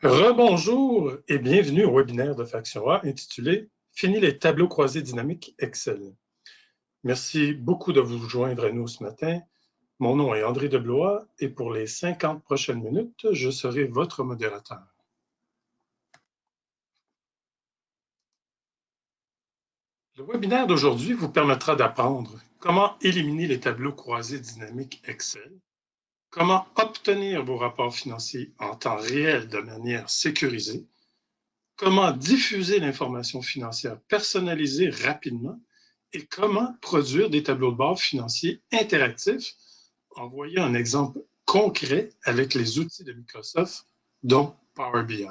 Rebonjour et bienvenue au webinaire de Faction A intitulé « Fini les tableaux croisés dynamiques Excel ». Merci beaucoup de vous joindre à nous ce matin. Mon nom est André Deblois et pour les 50 prochaines minutes, je serai votre modérateur. Le webinaire d'aujourd'hui vous permettra d'apprendre comment éliminer les tableaux croisés dynamiques Excel, comment obtenir vos rapports financiers en temps réel de manière sécurisée, comment diffuser l'information financière personnalisée rapidement et comment produire des tableaux de bord financiers interactifs en voyant un exemple concret avec les outils de Microsoft, dont Power BI.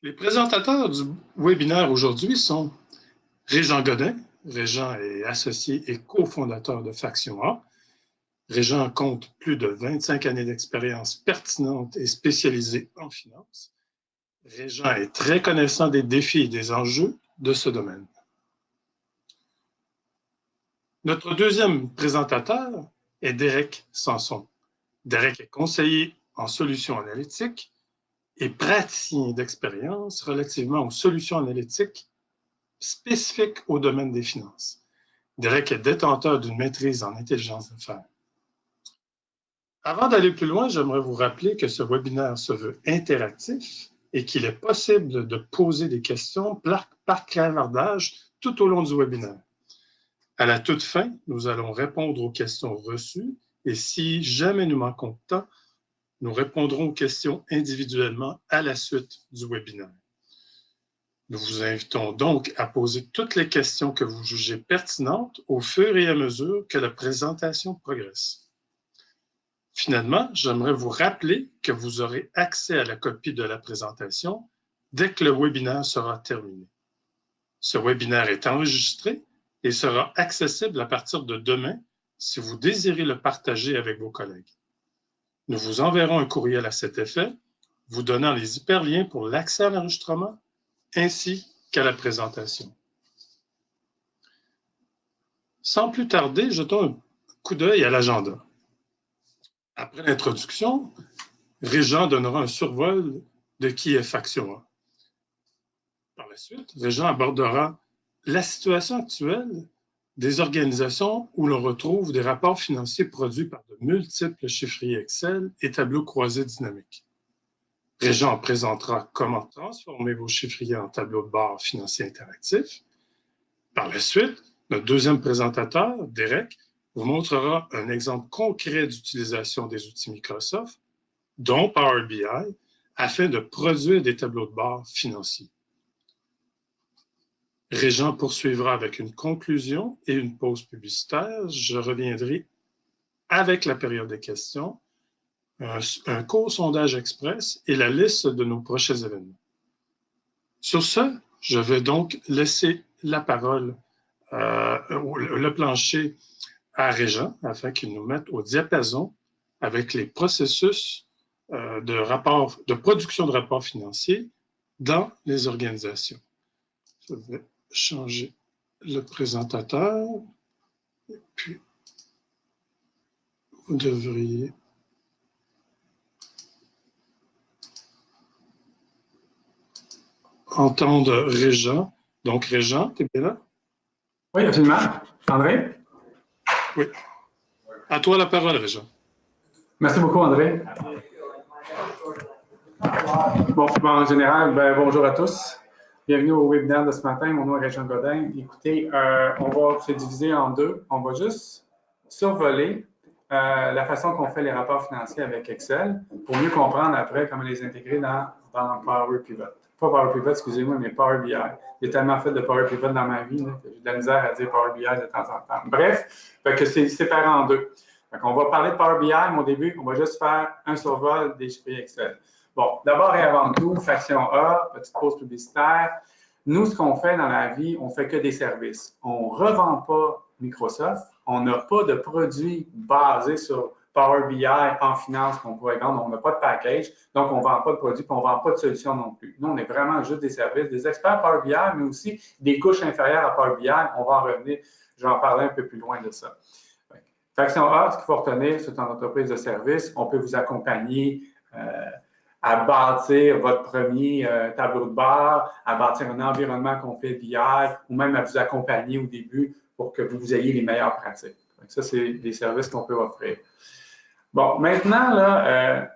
Les présentateurs du webinaire aujourd'hui sont Régent Godin. Régent est associé et cofondateur de Faction A. Régent compte plus de 25 années d'expérience pertinente et spécialisée en finance. Régent est très connaissant des défis et des enjeux de ce domaine. Notre deuxième présentateur est Derek Sanson. Derek est conseiller en solutions analytiques et praticien d'expérience relativement aux solutions analytiques spécifiques au domaine des finances. Derek est détenteur d'une maîtrise en intelligence d'affaires. Avant d'aller plus loin, j'aimerais vous rappeler que ce webinaire se veut interactif et qu'il est possible de poser des questions par clavardage tout au long du webinaire. À la toute fin, nous allons répondre aux questions reçues et si jamais nous manquons de temps, nous répondrons aux questions individuellement à la suite du webinaire. Nous vous invitons donc à poser toutes les questions que vous jugez pertinentes au fur et à mesure que la présentation progresse. Finalement, j'aimerais vous rappeler que vous aurez accès à la copie de la présentation dès que le webinaire sera terminé. Ce webinaire est enregistré et sera accessible à partir de demain si vous désirez le partager avec vos collègues. Nous vous enverrons un courriel à cet effet, vous donnant les hyperliens pour l'accès à l'enregistrement ainsi qu'à la présentation. Sans plus tarder, jetons un coup d'œil à l'agenda. Après l'introduction, Régent donnera un survol de qui est Faction A. Par la suite, Régent abordera la situation actuelle des organisations où l'on retrouve des rapports financiers produits par de multiples chiffriers Excel et tableaux croisés dynamiques. Régent présentera comment transformer vos chiffriers en tableaux de bord financiers interactifs. Par la suite, notre deuxième présentateur, Derek, vous montrera un exemple concret d'utilisation des outils Microsoft, dont Power BI, afin de produire des tableaux de bord financiers. Régent poursuivra avec une conclusion et une pause publicitaire. Je reviendrai avec la période des questions, un court sondage express et la liste de nos prochains événements. Sur ce, je vais donc laisser la parole, le plancher à Régent afin qu'il nous mette au diapason avec les processus de production de rapports financiers dans les organisations. Je vais changer le présentateur. Et puis, vous devriez entendre Régent. Donc, Régent, tu es bien là? Oui, absolument. André? Oui. À toi la parole, Régent. Merci beaucoup, André. Bon, en général, bonjour à tous. Bienvenue au webinaire de ce matin. Mon nom est Régent Godin. Écoutez, on va se diviser en deux. On va juste survoler la façon qu'on fait les rapports financiers avec Excel pour mieux comprendre après comment les intégrer dans Power Pivot. Pas Power Pivot, excusez-moi, mais Power BI. J'ai tellement fait de Power Pivot dans ma vie que j'ai de la misère à dire Power BI de temps en temps. Bref, c'est séparé en deux. On va parler de Power BI, mais au début, on va juste faire un survol des chiffres Excel. Bon, d'abord et avant tout, Faction A, petite pause publicitaire. Nous, ce qu'on fait dans la vie, on ne fait que des services. On ne revend pas Microsoft. On n'a pas de produits basés sur Power BI en finance qu'on pourrait vendre. On n'a pas de package, donc on ne vend pas de produits, puis on ne vend pas de solutions non plus. Nous, on est vraiment juste des services, des experts Power BI, mais aussi des couches inférieures à Power BI. On va en revenir, je vais en parler un peu plus loin de ça. Faction A, ce qu'il faut retenir, c'est une entreprise de service. On peut vous accompagner à bâtir votre premier tableau de bord, à bâtir un environnement complet BI, ou même à vous accompagner au début pour que vous ayez les meilleures pratiques. Donc, ça, c'est des services qu'on peut offrir. Bon, maintenant, là,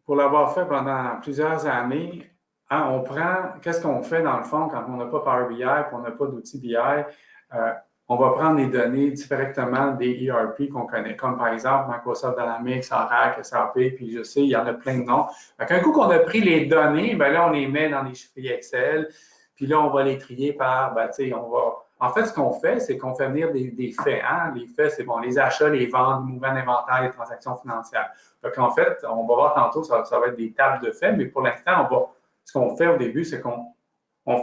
pour l'avoir fait pendant plusieurs années, hein, on prend, qu'est-ce qu'on fait dans le fond quand on n'a pas Power BI et qu'on n'a pas d'outils BI? On va prendre les données directement des ERP qu'on connaît, comme par exemple Microsoft Dynamics, Oracle, SAP, puis je sais, il y en a plein de noms. Un coup qu'on a pris les données, bien là, on les met dans des chiffriers Excel, puis là, on va les trier par, ben, tu sais, on va... En fait, ce qu'on fait, c'est qu'on fait venir des faits. Hein? Les faits, c'est bon, les achats, les ventes, les mouvements d'inventaire, les transactions financières. Donc, en fait, on va voir tantôt, ça va être des tables de faits, mais pour l'instant, ce qu'on fait au début, c'est qu'on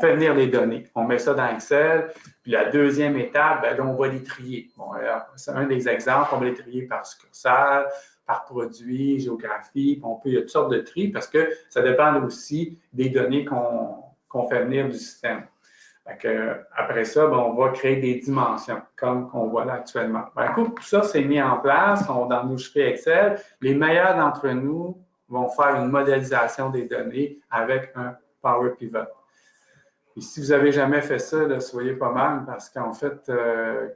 fait venir les données. On met ça dans Excel, puis la deuxième étape, ben, là, on va les trier. Bon, c'est un des exemples, on va les trier par succursale, par produit, géographie, il y a toutes sortes de tri parce que ça dépend aussi des données qu'on fait venir du système. Après ça, ben, on va créer des dimensions, comme on voit là actuellement. Ben, tout ça, c'est mis en place dans nos chiffres Excel. Les meilleurs d'entre nous vont faire une modélisation des données avec un Power Pivot. Et si vous n'avez jamais fait ça, là, soyez pas mal parce qu'en fait,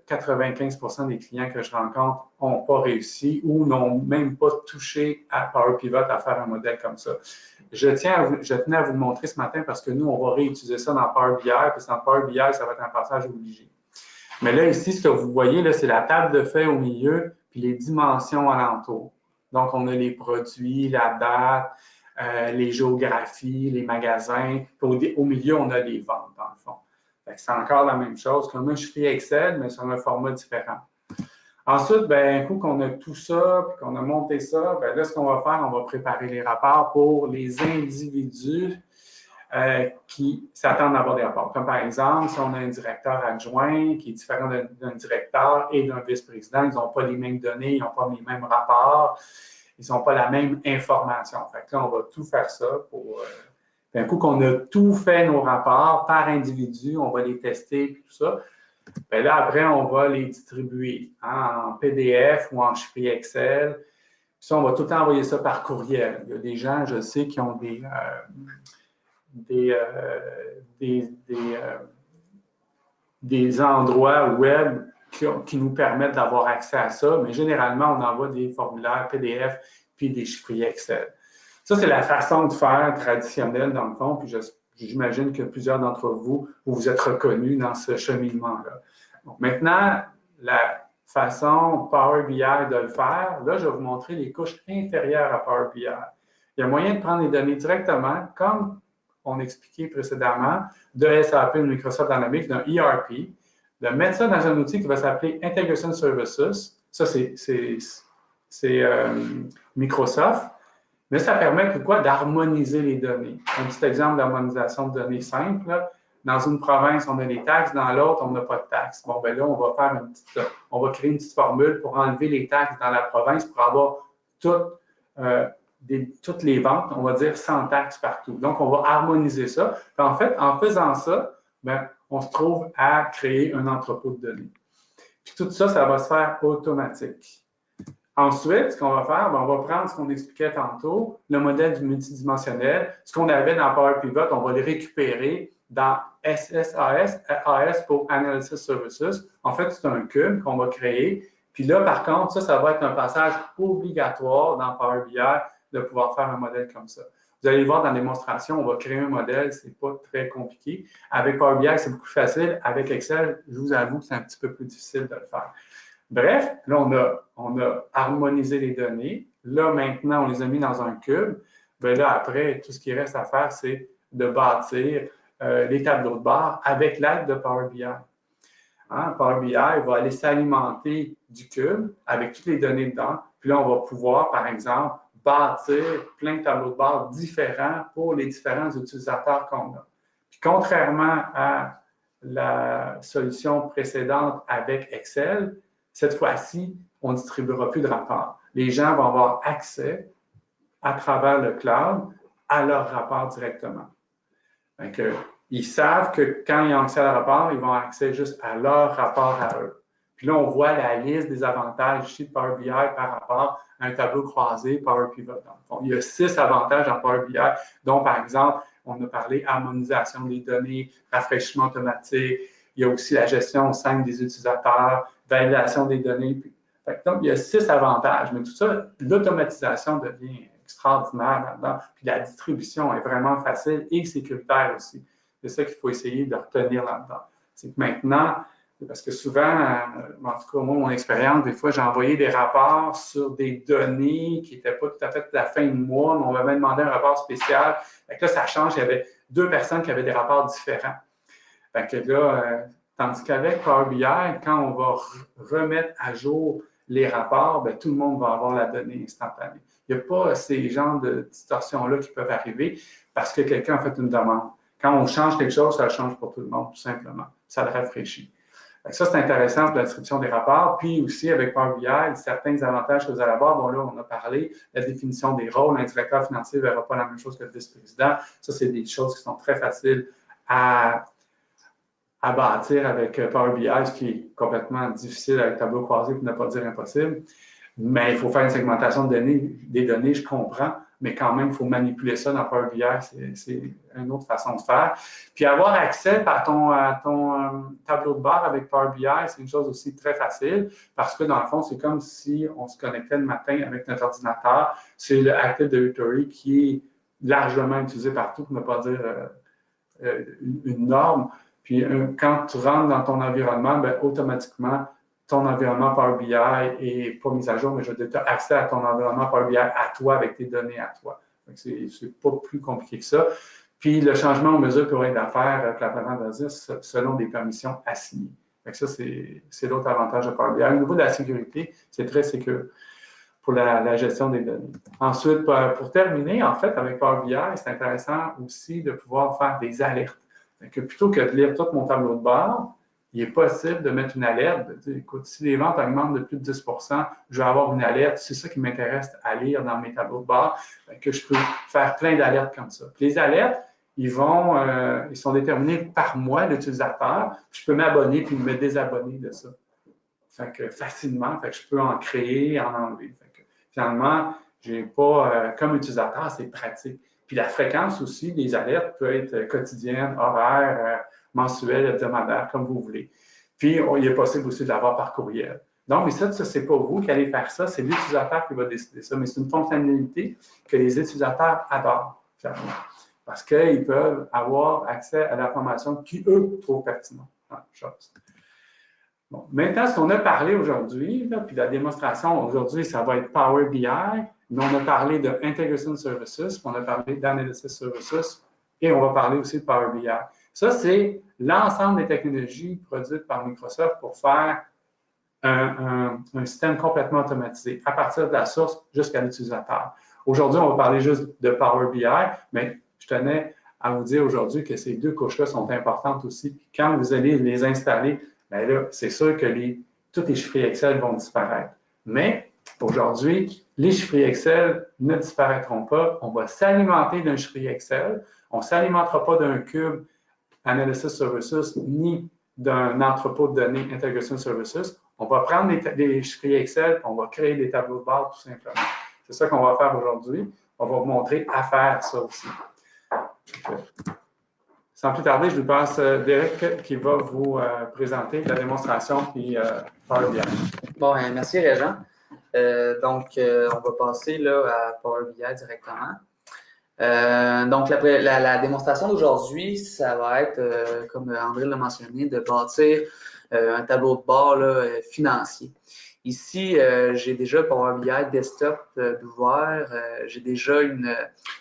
95% des clients que je rencontre n'ont pas réussi ou n'ont même pas touché à Power Pivot à faire un modèle comme ça. Je tenais à vous le montrer ce matin parce que nous, on va réutiliser ça dans Power BI, puis dans Power BI, ça va être un passage obligé. Mais là, ici, ce que vous voyez, là, c'est la table de faits au milieu, puis les dimensions alentour. Donc, on a les produits, la date, les géographies, les magasins. Puis au milieu, on a les ventes, dans le fond. C'est encore la même chose, comme un chiffrier Excel, mais sur un format différent. Ensuite, ben, un coup qu'on a tout ça, puis qu'on a monté ça, ben là, ce qu'on va faire, on va préparer les rapports pour les individus qui s'attendent à avoir des rapports. Comme par exemple, si on a un directeur adjoint qui est différent d'un directeur et d'un vice-président, ils n'ont pas les mêmes données, ils n'ont pas les mêmes rapports, ils n'ont pas la même information. Fait que là, on va tout faire ça pour... un coup qu'on a tout fait nos rapports par individu, on va les tester et tout ça. Bien là, après, on va les distribuer en PDF ou en chiffrier Excel. Puis ça, on va tout le temps envoyer ça par courriel. Il y a des gens, je sais, qui ont des endroits web qui nous permettent d'avoir accès à ça, mais généralement, on envoie des formulaires PDF puis des chiffriers Excel. Ça, c'est la façon de faire traditionnelle, dans le fond, puis j'imagine que plusieurs d'entre vous, vous êtes reconnus dans ce cheminement-là. Maintenant, la façon Power BI de le faire, là, je vais vous montrer les couches inférieures à Power BI. Il y a moyen de prendre les données directement, comme on expliquait précédemment, de SAP, de Microsoft Dynamics, d'un ERP, de mettre ça dans un outil qui va s'appeler Integration Services. Ça, c'est Microsoft. Mais ça permet de quoi? D'harmoniser les données. Un petit exemple d'harmonisation de données simple. Là. Dans une province, on a des taxes, dans l'autre, on n'a pas de taxes. Bon, ben là, on va créer une petite formule pour enlever les taxes dans la province pour avoir toutes les ventes, on va dire sans taxes partout. Donc, on va harmoniser ça. Puis en fait, en faisant ça, ben, on se trouve à créer un entrepôt de données. Puis tout ça, ça va se faire automatique. Ensuite, ce qu'on va faire, ben, on va prendre ce qu'on expliquait tantôt, le modèle du multidimensionnel. Ce qu'on avait dans Power Pivot, on va le récupérer dans SSAS, AS pour Analysis Services. En fait, c'est un cube qu'on va créer. Puis là, par contre, ça va être un passage obligatoire dans Power BI de pouvoir faire un modèle comme ça. Vous allez voir dans la démonstration, on va créer un modèle, c'est pas très compliqué. Avec Power BI, c'est beaucoup plus facile. Avec Excel, je vous avoue que c'est un petit peu plus difficile de le faire. Bref, là, on a harmonisé les données. Là, maintenant, on les a mis dans un cube. Bien là, après, tout ce qui reste à faire, c'est de bâtir les tableaux de bord avec l'aide de Power BI. Hein? Power BI va aller s'alimenter du cube avec toutes les données dedans. Puis là, on va pouvoir, par exemple, bâtir plein de tableaux de bord différents pour les différents utilisateurs qu'on a. Puis contrairement à la solution précédente avec Excel, cette fois-ci, on ne distribuera plus de rapports. Les gens vont avoir accès à travers le cloud à leurs rapports directement. Donc, ils savent que quand ils ont accès à leur rapport, ils vont avoir accès juste à leur rapport à eux. Puis là, on voit la liste des avantages ici de Power BI par rapport à un tableau croisé Power Pivot. Donc, il y a 6 avantages en Power BI, dont par exemple, on a parlé harmonisation des données, rafraîchissement automatique, il y a aussi la gestion simple des utilisateurs, validation des données. Donc, il y a 6 avantages, mais tout ça, l'automatisation devient extraordinaire là-dedans. Puis la distribution est vraiment facile et sécuritaire aussi. C'est ça qu'il faut essayer de retenir là-dedans. C'est que maintenant, parce que souvent, en tout cas, moi, mon expérience, des fois, j'ai envoyé des rapports sur des données qui n'étaient pas tout à fait de la fin de mois, mais on m'avait demandé un rapport spécial. Fait que là, ça change. Il y avait 2 personnes qui avaient des rapports différents. Fait que là, tandis qu'avec Power BI, quand on va remettre à jour les rapports, bien, tout le monde va avoir la donnée instantanée. Il n'y a pas ces genres de distorsions-là qui peuvent arriver parce que quelqu'un a fait une demande. Quand on change quelque chose, ça change pour tout le monde, tout simplement. Ça le rafraîchit. Ça, c'est intéressant pour la description des rapports. Puis aussi, avec Power BI, certains avantages que vous allez avoir, bon là, on a parlé, la définition des rôles. Un directeur financier ne verra pas la même chose que le vice-président. Ça, c'est des choses qui sont très faciles à bâtir avec Power BI, ce qui est complètement difficile avec tableau croisé pour ne pas dire impossible. Mais il faut faire une segmentation des données, je comprends, mais quand même, il faut manipuler ça dans Power BI, c'est une autre façon de faire. Puis avoir accès à ton tableau de bord avec Power BI, c'est une chose aussi très facile parce que dans le fond, c'est comme si on se connectait le matin avec notre ordinateur. C'est le Active Directory qui est largement utilisé partout, pour ne pas dire une norme. Puis quand tu rentres dans ton environnement, bien, automatiquement, ton environnement Power BI n'est pas mis à jour, mais je veux dire, tu as accès à ton environnement Power BI à toi avec tes données à toi. C'est pas plus compliqué que ça. Puis le changement aux mesures pour être à faire, la patente va dire, selon des permissions assignées. Donc ça, c'est l'autre avantage de Power BI. Au niveau de la sécurité, c'est très sécure pour la gestion des données. Ensuite, pour terminer, en fait, avec Power BI, c'est intéressant aussi de pouvoir faire des alertes. Donc, plutôt que de lire tout mon tableau de bord, il est possible de mettre une alerte. De dire, écoute, si les ventes augmentent de plus de 10 je vais avoir une alerte. C'est ça qui m'intéresse à lire dans mes tableaux de bord, que je peux faire plein d'alertes comme ça. Puis les alertes, ils sont déterminés par moi, l'utilisateur. Je peux m'abonner puis me désabonner de ça. Fait que facilement, fait que je peux en créer, en enlever. Fait que, finalement, j'ai pas, comme utilisateur, c'est pratique. Puis la fréquence aussi des alertes peut être quotidienne, horaire, mensuelle, hebdomadaire, comme vous voulez. Puis, il est possible aussi de l'avoir par courriel. Donc, mais ça c'est pas vous qui allez faire ça, c'est l'utilisateur qui va décider ça. Mais c'est une fonctionnalité que les utilisateurs adorent, clairement. Parce qu'ils peuvent avoir accès à l'information qui, eux, trouvent pertinente. Bon, maintenant, ce qu'on a parlé aujourd'hui, puis la démonstration aujourd'hui, ça va être Power BI, mais on a parlé de Integration Services, on a parlé d'Analysis Services, et on va parler aussi de Power BI. Ça, c'est l'ensemble des technologies produites par Microsoft pour faire un système complètement automatisé, à partir de la source jusqu'à l'utilisateur. Aujourd'hui, on va parler juste de Power BI, mais je tenais à vous dire aujourd'hui que ces 2 couches-là sont importantes aussi. Quand vous allez les installer, bien là, c'est sûr que tous les chiffres Excel vont disparaître. Mais aujourd'hui, les chiffres Excel ne disparaîtront pas. On va s'alimenter d'un chiffre Excel. On ne s'alimentera pas d'un cube Analysis Services ni d'un entrepôt de données Integration Services. On va prendre des chiffres Excel et on va créer des tableaux de bord tout simplement. C'est ça qu'on va faire aujourd'hui. On va vous montrer à faire ça aussi. Sans plus tarder, je vous passe Derek qui va vous présenter la démonstration puis Power BI. Bon, merci Régent. Donc, on va passer là, à Power BI directement. Donc, la démonstration d'aujourd'hui, ça va être, comme André l'a mentionné, de bâtir un tableau de bord là, financier. Ici, j'ai déjà Power BI Desktop d'ouvert, j'ai déjà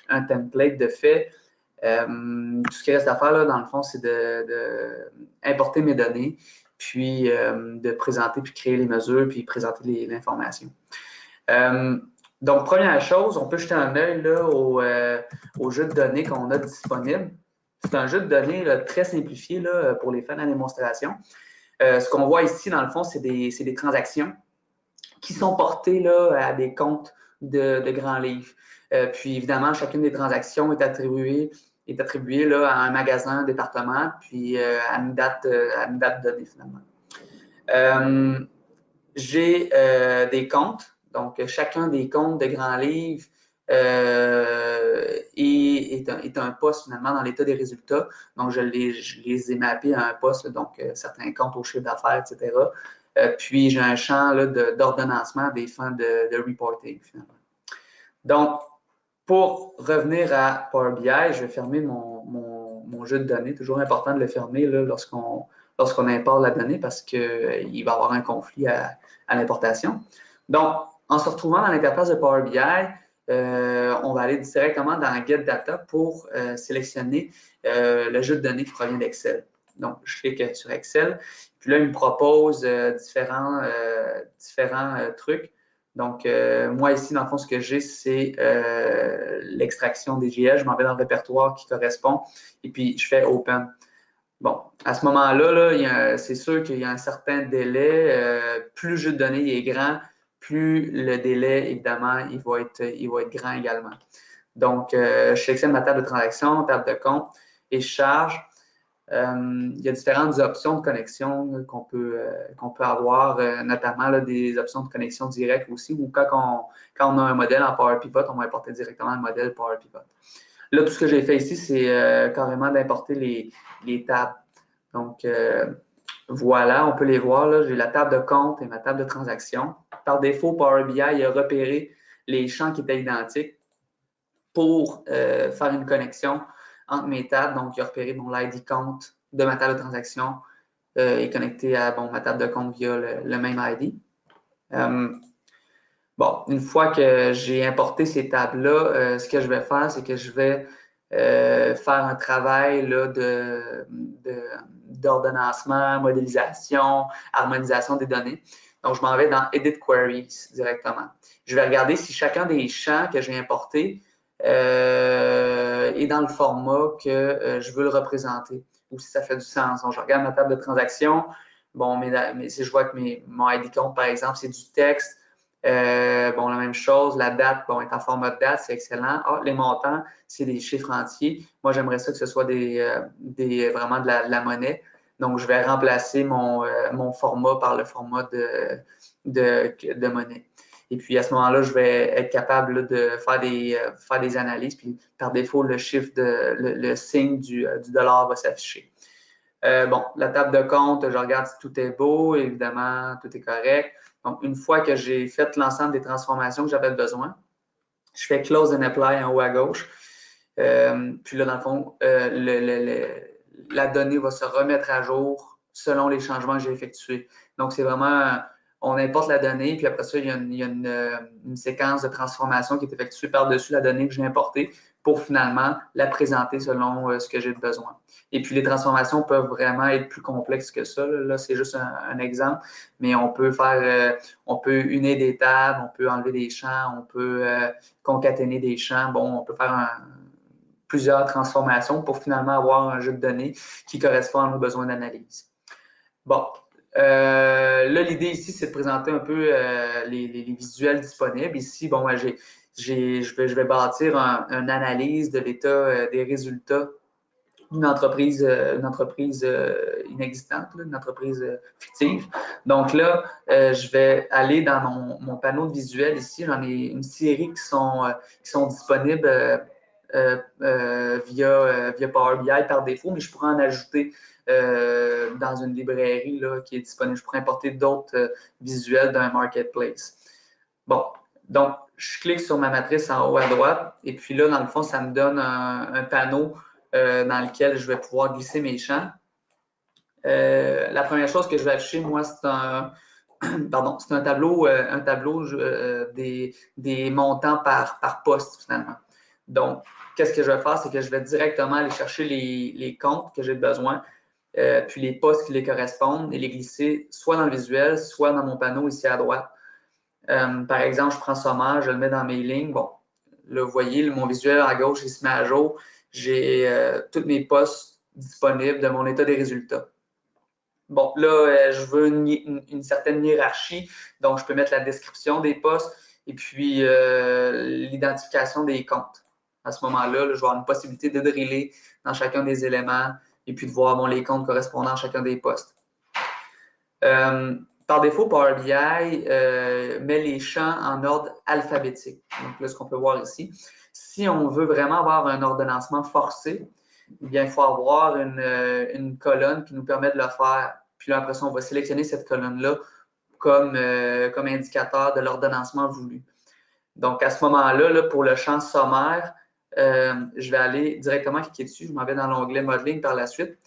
un template de fait. Tout ce qui reste à faire, là, dans le fond, c'est d'importer mes données, puis de présenter, puis créer les mesures, puis présenter l'information. Donc, première chose, on peut jeter un œil là, au jeu de données qu'on a disponible. C'est un jeu de données là, très simplifié là, pour les fans de la démonstration. Ce qu'on voit ici, dans le fond, c'est des transactions qui sont portées là, à des comptes de grands livres. Puis, évidemment, chacune des transactions est attribuée là, à un magasin, un département, puis à une date donnée, finalement. J'ai des comptes, donc chacun des comptes de Grand Livre est un poste finalement dans l'état des résultats. Donc, je les ai mappés à un poste, donc certains comptes au chiffre d'affaires, etc. Puis, j'ai un champ d'ordonnancement des fins de reporting finalement. Donc, pour revenir à Power BI, je vais fermer mon jeu de données. Toujours important de le fermer lorsqu'on importe la donnée parce qu'il va y avoir un conflit à l'importation. Donc, en se retrouvant dans l'interface de Power BI, on va aller directement dans Get Data pour sélectionner le jeu de données qui provient d'Excel. Donc, je clique sur Excel. Puis là, il me propose différents trucs. Donc, moi ici, dans le fond, ce que j'ai, c'est l'extraction des GL. Je m'en vais dans le répertoire qui correspond et puis je fais Open. Bon, à ce moment-là, c'est sûr qu'il y a un certain délai. Plus le jeu de données est grand, plus le délai, évidemment, il va être grand également. Donc, je sélectionne ma table de transaction, table de compte et je charge. Il y a différentes options de connexion qu'on peut avoir, notamment là, des options de connexion directe aussi, ou quand on a un modèle en Power Pivot, on va importer directement le modèle Power Pivot. Là, tout ce que j'ai fait ici, c'est carrément d'importer les tables. Donc, voilà, on peut les voir. J'ai la table de compte et ma table de transaction. Par défaut, Power BI a repéré les champs qui étaient identiques pour faire une connexion entre mes tables. Donc, il a repéré l'ID compte de ma table de transaction est connecté à ma table de compte via le même ID. Bon, une fois que j'ai importé ces tables-là, ce que je vais faire, c'est que je vais faire un travail d'ordonnancement, modélisation, harmonisation des données. Donc, je m'en vais dans Edit Queries directement. Je vais regarder si chacun des champs que j'ai importés est dans le format que je veux le représenter ou si ça fait du sens. Donc, je regarde ma table de transaction. Bon, si je vois que mon ID compte, par exemple, c'est du texte, la même chose, la date, est en format de date, c'est excellent. Ah, les montants, c'est des chiffres entiers. Moi, j'aimerais ça que ce soit vraiment de la monnaie. Donc, je vais remplacer mon format par le format de monnaie. Et puis, à ce moment-là, je vais être capable de faire des analyses. Puis, par défaut, le chiffre, le signe du dollar va s'afficher. La table de compte, je regarde si tout est beau. Évidemment, tout est correct. Donc, une fois que j'ai fait l'ensemble des transformations que j'avais besoin, je fais Close and Apply en haut à gauche. Puis là, dans le fond, la donnée va se remettre à jour selon les changements que j'ai effectués. Donc, c'est vraiment, on importe la donnée, puis après ça, il y a une séquence de transformation qui est effectuée par-dessus la donnée que j'ai importée pour finalement la présenter selon ce que j'ai besoin. Et puis, les transformations peuvent vraiment être plus complexes que ça. Là, c'est juste un exemple, mais on peut unir des tables, on peut enlever des champs, on peut concaténer des champs. Bon, on peut faire plusieurs transformations pour finalement avoir un jeu de données qui correspond à nos besoins d'analyse. Bon, là, l'idée ici, c'est de présenter un peu les visuels disponibles. Ici, je vais bâtir une analyse de l'état des résultats d'une entreprise inexistante, une entreprise fictive. Donc là, je vais aller dans mon panneau de visuel ici. J'en ai une série qui sont disponibles via Power BI par défaut, mais je pourrais en ajouter dans une librairie là, qui est disponible. Je pourrais importer d'autres visuels d'un marketplace. Bon, donc je clique sur ma matrice en haut à droite et puis là, dans le fond, ça me donne un panneau dans lequel je vais pouvoir glisser mes champs. La première chose que je vais afficher, moi, c'est un tableau, des montants par poste, finalement. Donc, qu'est-ce que je vais faire? C'est que je vais directement aller chercher les comptes que j'ai besoin, puis les postes qui les correspondent et les glisser soit dans le visuel, soit dans mon panneau ici à droite. Par exemple, je prends sommaire, je le mets dans mes lignes. Bon, là, vous voyez, mon visuel à gauche, il se met à jour. J'ai tous mes postes disponibles de mon état des résultats. Bon, là, je veux une certaine hiérarchie, donc je peux mettre la description des postes et puis l'identification des comptes. À ce moment-là, je vais avoir une possibilité de driller dans chacun des éléments et puis de voir les comptes correspondant à chacun des postes. Par défaut, Power BI met les champs en ordre alphabétique. Donc là, ce qu'on peut voir ici. Si on veut vraiment avoir un ordonnancement forcé, eh bien, il faut avoir une colonne qui nous permet de le faire. Puis là, après ça, on va sélectionner cette colonne-là comme indicateur de l'ordonnancement voulu. Donc, à ce moment-là, là, pour le champ sommaire, je vais aller directement cliquer dessus. Je m'en vais dans l'onglet Modeling par la suite.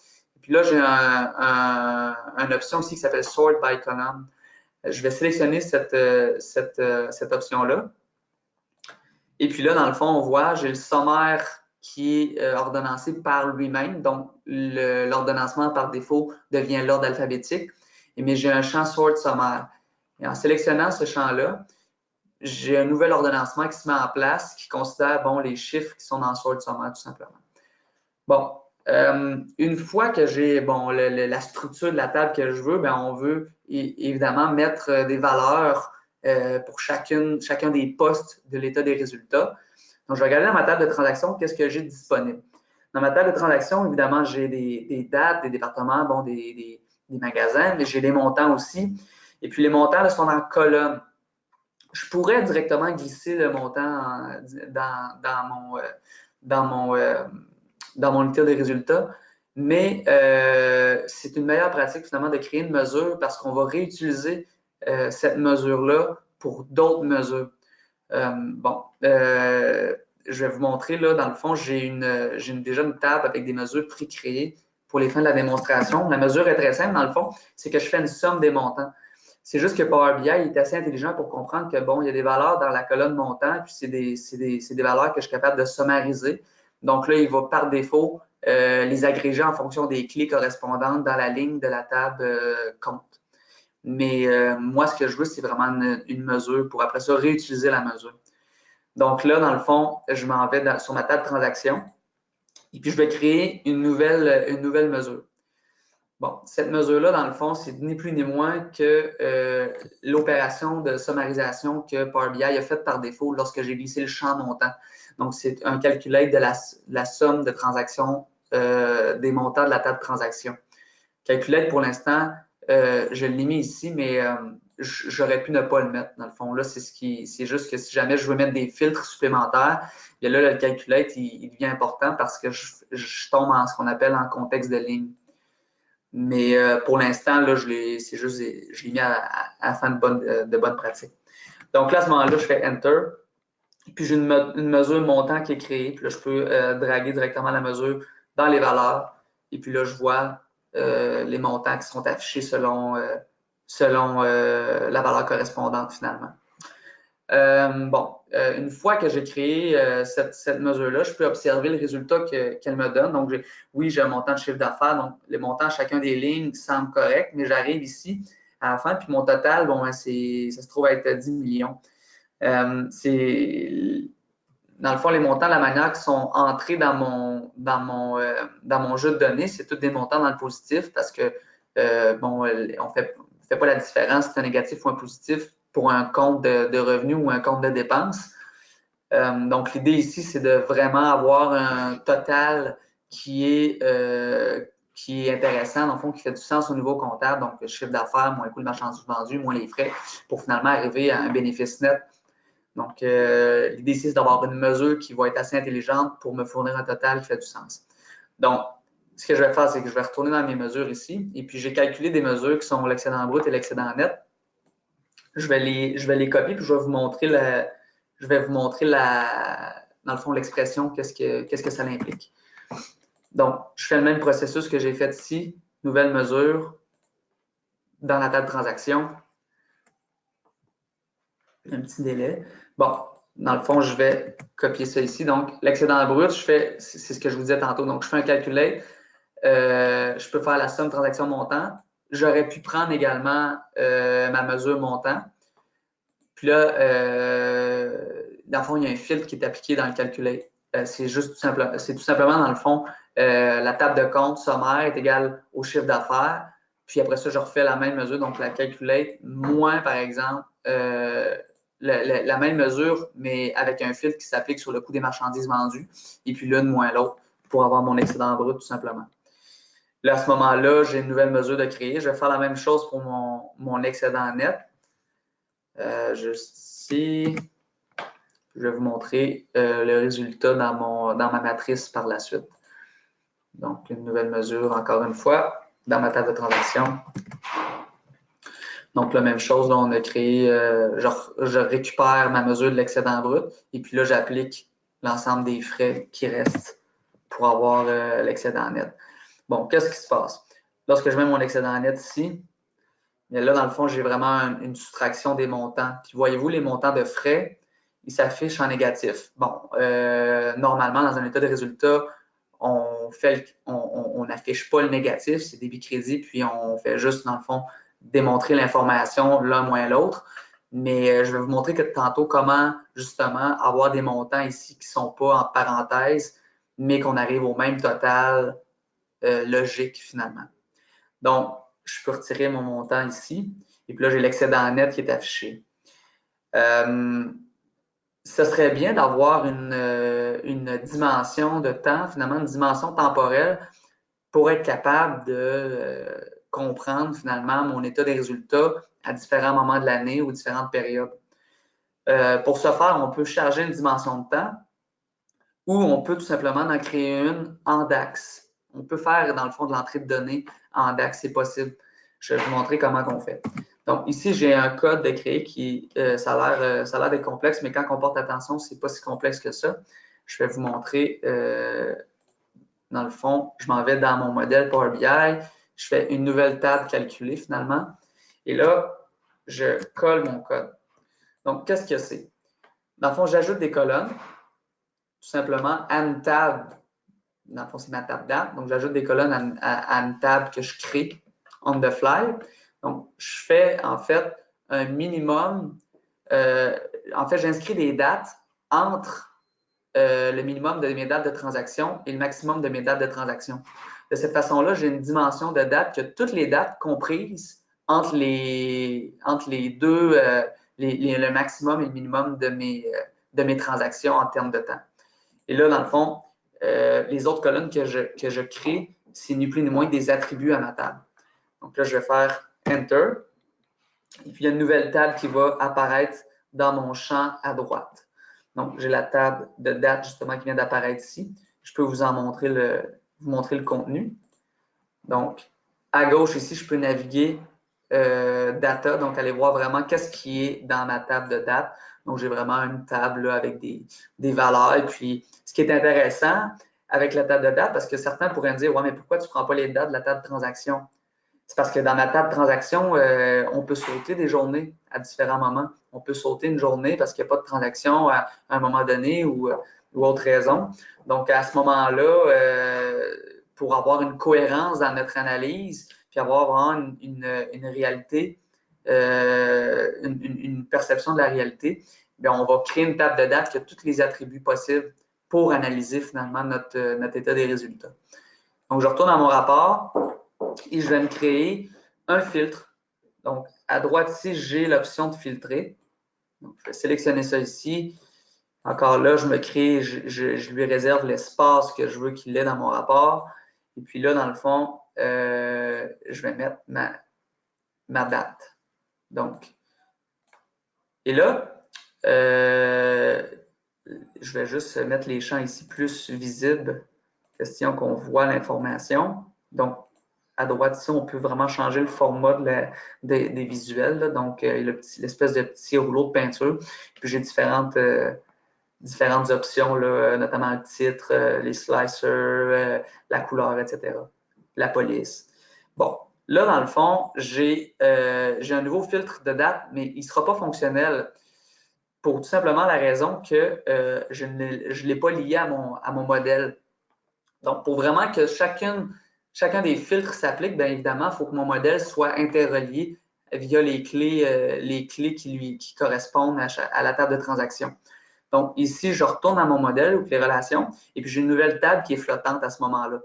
Puis là, j'ai une option aussi qui s'appelle Sort by Column. Je vais sélectionner cette option-là. Et puis là, dans le fond, on voit, j'ai le sommaire qui est ordonnancé par lui-même. Donc, l'ordonnancement par défaut devient l'ordre alphabétique. Mais j'ai un champ Sort sommaire. Et en sélectionnant ce champ-là, j'ai un nouvel ordonnancement qui se met en place qui considère les chiffres qui sont dans Sort sommaire, tout simplement. Bon, une fois que j'ai la structure de la table que je veux, bien, on veut évidemment mettre des valeurs pour chacun des postes de l'état des résultats. Donc, je vais regarder dans ma table de transaction qu'est-ce que j'ai disponible. Dans ma table de transaction, évidemment, j'ai des dates, des départements, des magasins, mais j'ai des montants aussi. Et puis, les montants là, sont en colonne. Je pourrais directement glisser le montant dans mon unité de résultats, mais c'est une meilleure pratique finalement de créer une mesure parce qu'on va réutiliser cette mesure-là pour d'autres mesures. Je vais vous montrer là, dans le fond, j'ai déjà une table avec des mesures pré-créées pour les fins de la démonstration. La mesure est très simple, dans le fond, c'est que je fais une somme des montants. C'est juste que Power BI est assez intelligent pour comprendre que, il y a des valeurs dans la colonne montant, puis c'est des valeurs que je suis capable de summariser. Donc là, il va par défaut les agréger en fonction des clés correspondantes dans la ligne de la table compte. Mais moi, ce que je veux, c'est vraiment une mesure pour après ça réutiliser la mesure. Donc là, dans le fond, je m'en vais sur ma table transaction et puis je vais créer une nouvelle mesure. Bon, cette mesure-là, dans le fond, c'est ni plus ni moins que l'opération de summarisation que Power BI a faite par défaut lorsque j'ai glissé le champ montant. Donc, c'est un calculate de la somme de transactions des montants de la table transaction. Calculate, pour l'instant, je l'ai mis ici, mais j'aurais pu ne pas le mettre, dans le fond. Là, c'est juste que si jamais je veux mettre des filtres supplémentaires, bien là, le calculate, il devient important parce que je tombe en ce qu'on appelle en contexte de ligne. Mais pour l'instant, là, je l'ai mis à faire de bonnes pratiques. Donc là, à ce moment-là, je fais Enter. Puis j'ai une mesure montant qui est créée. Puis là, je peux draguer directement la mesure dans les valeurs. Et puis là, je vois les montants qui sont affichés selon la valeur correspondante finalement. Une fois que j'ai créé cette mesure-là, je peux observer le résultat qu'elle me donne. Donc, j'ai un montant de chiffre d'affaires. Donc, les montants à chacun des lignes semblent corrects, mais j'arrive ici à la fin, puis mon total, ça se trouve à être 10 millions. Dans le fond, les montants, la manière qui sont entrés dans mon jeu de données, c'est tous des montants dans le positif parce que, on ne fait pas la différence si c'est un négatif ou un positif pour un compte de revenus ou un compte de dépenses. Donc, l'idée ici, c'est de vraiment avoir un total qui est intéressant, dans le fond, qui fait du sens au niveau comptable. Donc, le chiffre d'affaires, moins le coût de marchandise vendue, moins les frais, pour finalement arriver à un bénéfice net. Donc, l'idée ici, c'est d'avoir une mesure qui va être assez intelligente pour me fournir un total qui fait du sens. Donc, ce que je vais faire, c'est que je vais retourner dans mes mesures ici, et puis j'ai calculé des mesures qui sont l'excédent brut et l'excédent net. Je vais les copier, puis je vais vous montrer dans le fond, l'expression, qu'est-ce que ça implique. Donc, je fais le même processus que j'ai fait ici, nouvelle mesure, dans la table transaction. Un petit délai. Bon, dans le fond, je vais copier ça ici. Donc, l'excédent brut, c'est ce que je vous disais tantôt. Donc, je fais un calculate. Je peux faire la somme transaction montant. J'aurais pu prendre également ma mesure montant. Puis là, dans le fond, il y a un filtre qui est appliqué dans le calculate. C'est tout simplement, dans le fond, la table de compte sommaire est égale au chiffre d'affaires. Puis après ça, je refais la même mesure, donc la calculate moins, par exemple, la même mesure, mais avec un filtre qui s'applique sur le coût des marchandises vendues, et puis l'une moins l'autre pour avoir mon excédent brut, tout simplement. Là, à ce moment-là, j'ai une nouvelle mesure de créer. Je vais faire la même chose pour mon excédent net. Juste ici, je vais vous montrer le résultat dans ma matrice par la suite. Donc, une nouvelle mesure, encore une fois, dans ma table de transaction. Donc, la même chose, là, on a créé, je récupère ma mesure de l'excédent brut et puis là, j'applique l'ensemble des frais qui restent pour avoir l'excédent net. Bon, qu'est-ce qui se passe? Lorsque je mets mon excédent net ici, mais là, dans le fond, j'ai vraiment une soustraction des montants. Puis voyez-vous, les montants de frais, ils s'affichent en négatif. Bon, normalement, dans un état de résultat, on n'affiche pas le négatif, c'est débit-crédit, puis on fait juste, dans le fond, démontrer l'information l'un moins l'autre. Mais je vais vous montrer que tantôt comment, justement, avoir des montants ici qui ne sont pas en parenthèse, mais qu'on arrive au même total logique, finalement. Donc, je peux retirer mon montant ici. Et puis là, j'ai l'excédent net qui est affiché. Ce serait bien d'avoir une dimension de temps, finalement, une dimension temporelle pour être capable de comprendre, finalement, mon état des résultats à différents moments de l'année ou différentes périodes. Pour ce faire, on peut charger une dimension de temps ou on peut tout simplement en créer une en DAX. On peut faire, dans le fond, de l'entrée de données en DAX, c'est possible. Je vais vous montrer comment on fait. Donc, ici, j'ai un code de créer qui, ça a l'air d'être complexe, mais quand on porte attention, c'est pas si complexe que ça. Je vais vous montrer, dans le fond, je m'en vais dans mon modèle Power BI, je fais une nouvelle table calculée, finalement, et là, je colle mon code. Donc, qu'est-ce que c'est? Dans le fond, j'ajoute des colonnes, tout simplement, à une table. Dans le fond, c'est ma table date. Donc, j'ajoute des colonnes à une table que je crée on the fly. Donc, je fais en fait un minimum. En fait, j'inscris des dates entre le minimum de mes dates de transaction et le maximum de mes dates de transaction. De cette façon-là, j'ai une dimension de date que toutes les dates comprises entre les deux, le maximum et le minimum de mes transactions en termes de temps. Et là, dans le fond, les autres colonnes que je crée, c'est ni plus ni moins des attributs à ma table. Donc là, je vais faire Enter. Et puis, il y a une nouvelle table qui va apparaître dans mon champ à droite. Donc, j'ai la table de date, justement, qui vient d'apparaître ici. Je peux vous montrer le contenu. Donc, à gauche, ici, je peux naviguer Data, donc aller voir vraiment qu'est-ce qui est dans ma table de date. Donc, j'ai vraiment une table là, avec des valeurs. Et puis, ce qui est intéressant avec la table de date, parce que certains pourraient me dire, ouais, mais pourquoi tu ne prends pas les dates de la table de transaction? C'est parce que dans ma table de transaction, on peut sauter des journées à différents moments. On peut sauter une journée parce qu'il n'y a pas de transaction à un moment donné ou autre raison. Donc, à ce moment-là, pour avoir une cohérence dans notre analyse, puis avoir vraiment une réalité, une perception de la réalité, bien, on va créer une table de date qui a tous les attributs possibles pour analyser finalement notre état des résultats. Donc, je retourne à mon rapport et je vais me créer un filtre. Donc, à droite ici, j'ai l'option de filtrer. Donc, je vais sélectionner ça ici. Encore là, je me crée, je lui réserve l'espace que je veux qu'il ait dans mon rapport. Et puis là, dans le fond, je vais mettre ma date. Donc, et là, je vais juste mettre les champs ici plus visibles, question qu'on voit l'information. Donc, à droite ici, on peut vraiment changer le format des visuels. Là. Donc, l'espèce de petit rouleau de peinture. Puis, j'ai différentes options, là, notamment le titre, les slicers, la couleur, etc. La police. Bon, là, dans le fond, j'ai un nouveau filtre de date, mais il ne sera pas fonctionnel pour tout simplement la raison que je ne l'ai pas lié à mon modèle. Donc, pour vraiment que chacun des filtres s'applique, bien évidemment, il faut que mon modèle soit interrelié via les clés qui correspondent à la table de transaction. Donc, ici, je retourne à mon modèle ou les relations, et puis j'ai une nouvelle table qui est flottante à ce moment-là.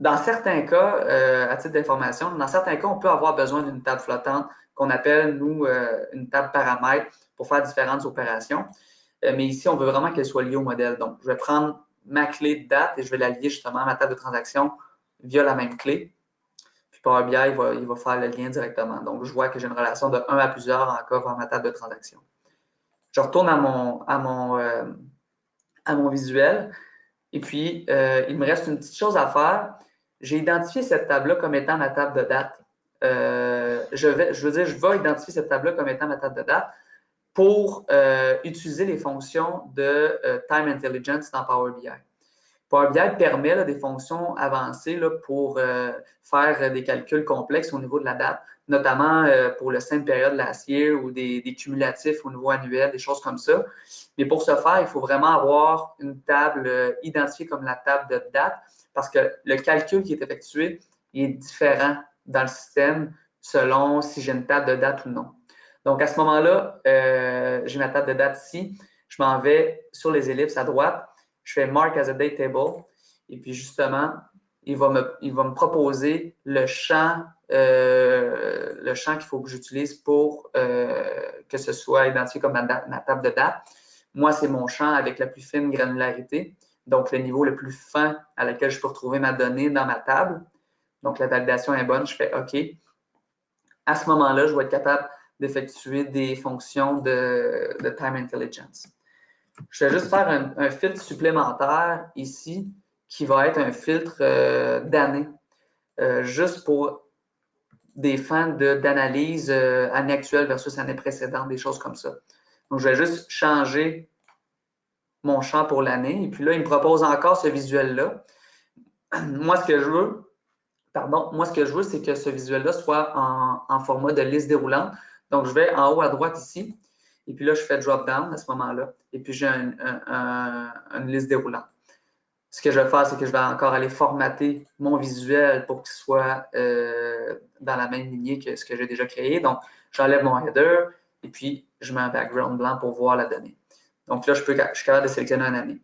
Dans certains cas, à titre d'information, dans certains cas, on peut avoir besoin d'une table flottante qu'on appelle, nous, une table paramètre pour faire différentes opérations. Mais ici, on veut vraiment qu'elle soit liée au modèle. Donc, je vais prendre ma clé de date et je vais la lier justement à ma table de transaction via la même clé. Puis Power BI, il va faire le lien directement. Donc, je vois que j'ai une relation de 1 à plusieurs encore vers ma table de transaction. Je retourne à mon visuel. Et puis, il me reste une petite chose à faire. J'ai identifié cette table-là comme étant ma table de date. Je vais identifier cette table-là comme étant ma table de date pour utiliser les fonctions de Time Intelligence dans Power BI. Power BI permet là, des fonctions avancées là, pour faire des calculs complexes au niveau de la date, notamment pour le simple période last year ou des cumulatifs au niveau annuel, des choses comme ça. Mais pour ce faire, il faut vraiment avoir une table identifiée comme la table de date parce que le calcul qui est effectué est différent dans le système selon si j'ai une table de date ou non. Donc, à ce moment-là, j'ai ma table de date ici. Je m'en vais sur les ellipses à droite. Je fais Mark as a Date Table. Et puis, justement, il va me proposer le champ qu'il faut que j'utilise pour que ce soit identifié comme ma table de date. Moi, c'est mon champ avec la plus fine granularité, donc le niveau le plus fin à laquelle je peux retrouver ma donnée dans ma table. Donc, la validation est bonne, je fais OK. À ce moment-là, je vais être capable d'effectuer des fonctions de Time Intelligence. Je vais juste faire un filtre supplémentaire ici qui va être un filtre d'année, juste pour des fins d'analyse année actuelle versus année précédente, des choses comme ça. Donc, je vais juste changer mon champ pour l'année. Et puis là, il me propose encore ce visuel-là. Moi, ce que je veux, c'est que ce visuel-là soit en format de liste déroulante. Donc, je vais en haut à droite ici. Et puis là, je fais drop-down à ce moment-là. Et puis, j'ai une liste déroulante. Ce que je vais faire, c'est que je vais encore aller formater mon visuel pour qu'il soit dans la même lignée que ce que j'ai déjà créé. Donc, j'enlève mon header et puis je mets un background blanc pour voir la donnée. Donc là, je suis capable de sélectionner une année.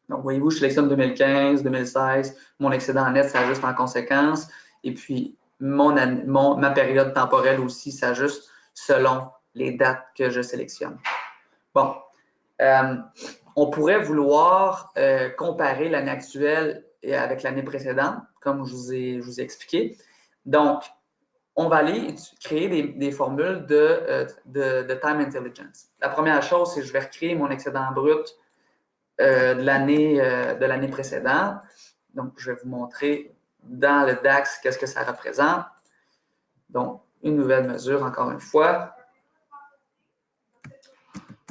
Donc, voyez-vous, je sélectionne 2015, 2016. Mon excédent net s'ajuste en conséquence. Et puis, ma période temporelle aussi s'ajuste selon les dates que je sélectionne. Bon. On pourrait vouloir comparer l'année actuelle avec l'année précédente, comme je vous ai expliqué. Donc, on va aller créer des formules de Time Intelligence. La première chose, c'est que je vais recréer mon excédent brut de l'année précédente. Donc, je vais vous montrer dans le DAX qu'est-ce que ça représente. Donc, une nouvelle mesure, encore une fois.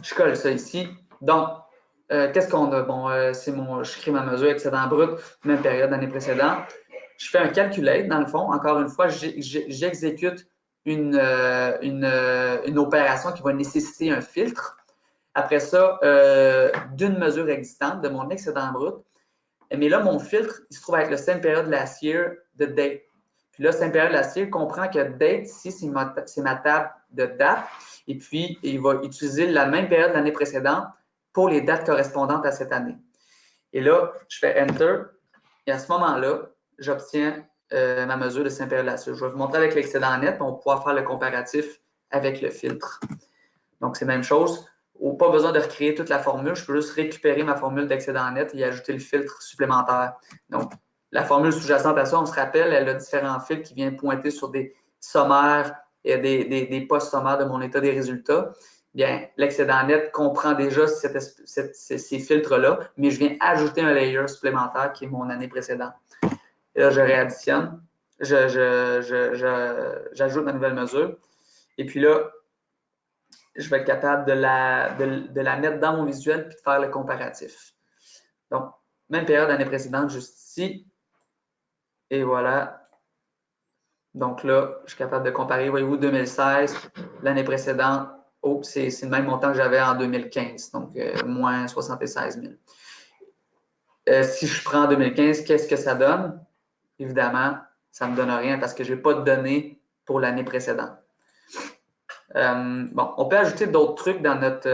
Je colle ça ici. Donc, qu'est-ce qu'on a? Bon, je crée ma mesure excédent brut, même période d'année précédente. Je fais un calculate, dans le fond. Encore une fois, j'exécute une opération qui va nécessiter un filtre. Après ça, d'une mesure existante de mon excédent brut. Mais là, mon filtre, il se trouve avec le same période last year de date. Puis là, same période last year comprend que date, ici, c'est ma table de date. Et puis, il va utiliser la même période de l'année précédente pour les dates correspondantes à cette année. Et là, je fais Enter. Et à ce moment-là, j'obtiens ma mesure de same période last year. Je vais vous montrer avec l'excédent net, on va pouvoir faire le comparatif avec le filtre. Donc, c'est la même chose. Pas besoin de recréer toute la formule. Je peux juste récupérer ma formule d'excédent net et ajouter le filtre supplémentaire. Donc, la formule sous-jacente à ça, on se rappelle, elle a différents filtres qui viennent pointer sur des sommaires et des post-sommaires de mon état des résultats. Bien, l'excédent net comprend déjà ces filtres-là, mais je viens ajouter un layer supplémentaire qui est mon année précédente. Et là, je réadditionne, j'ajoute ma nouvelle mesure. Et puis là, je vais être capable de la mettre dans mon visuel puis de faire le comparatif. Donc, même période d'année précédente, juste ici. Et voilà. Donc là, je suis capable de comparer, voyez-vous, 2016, l'année précédente. Oh, c'est le même montant que j'avais en 2015, donc moins 76 000. Si je prends 2015, qu'est-ce que ça donne? Évidemment, ça ne me donne rien parce que je n'ai pas de données pour l'année précédente. Bon, on peut ajouter d'autres trucs dans notre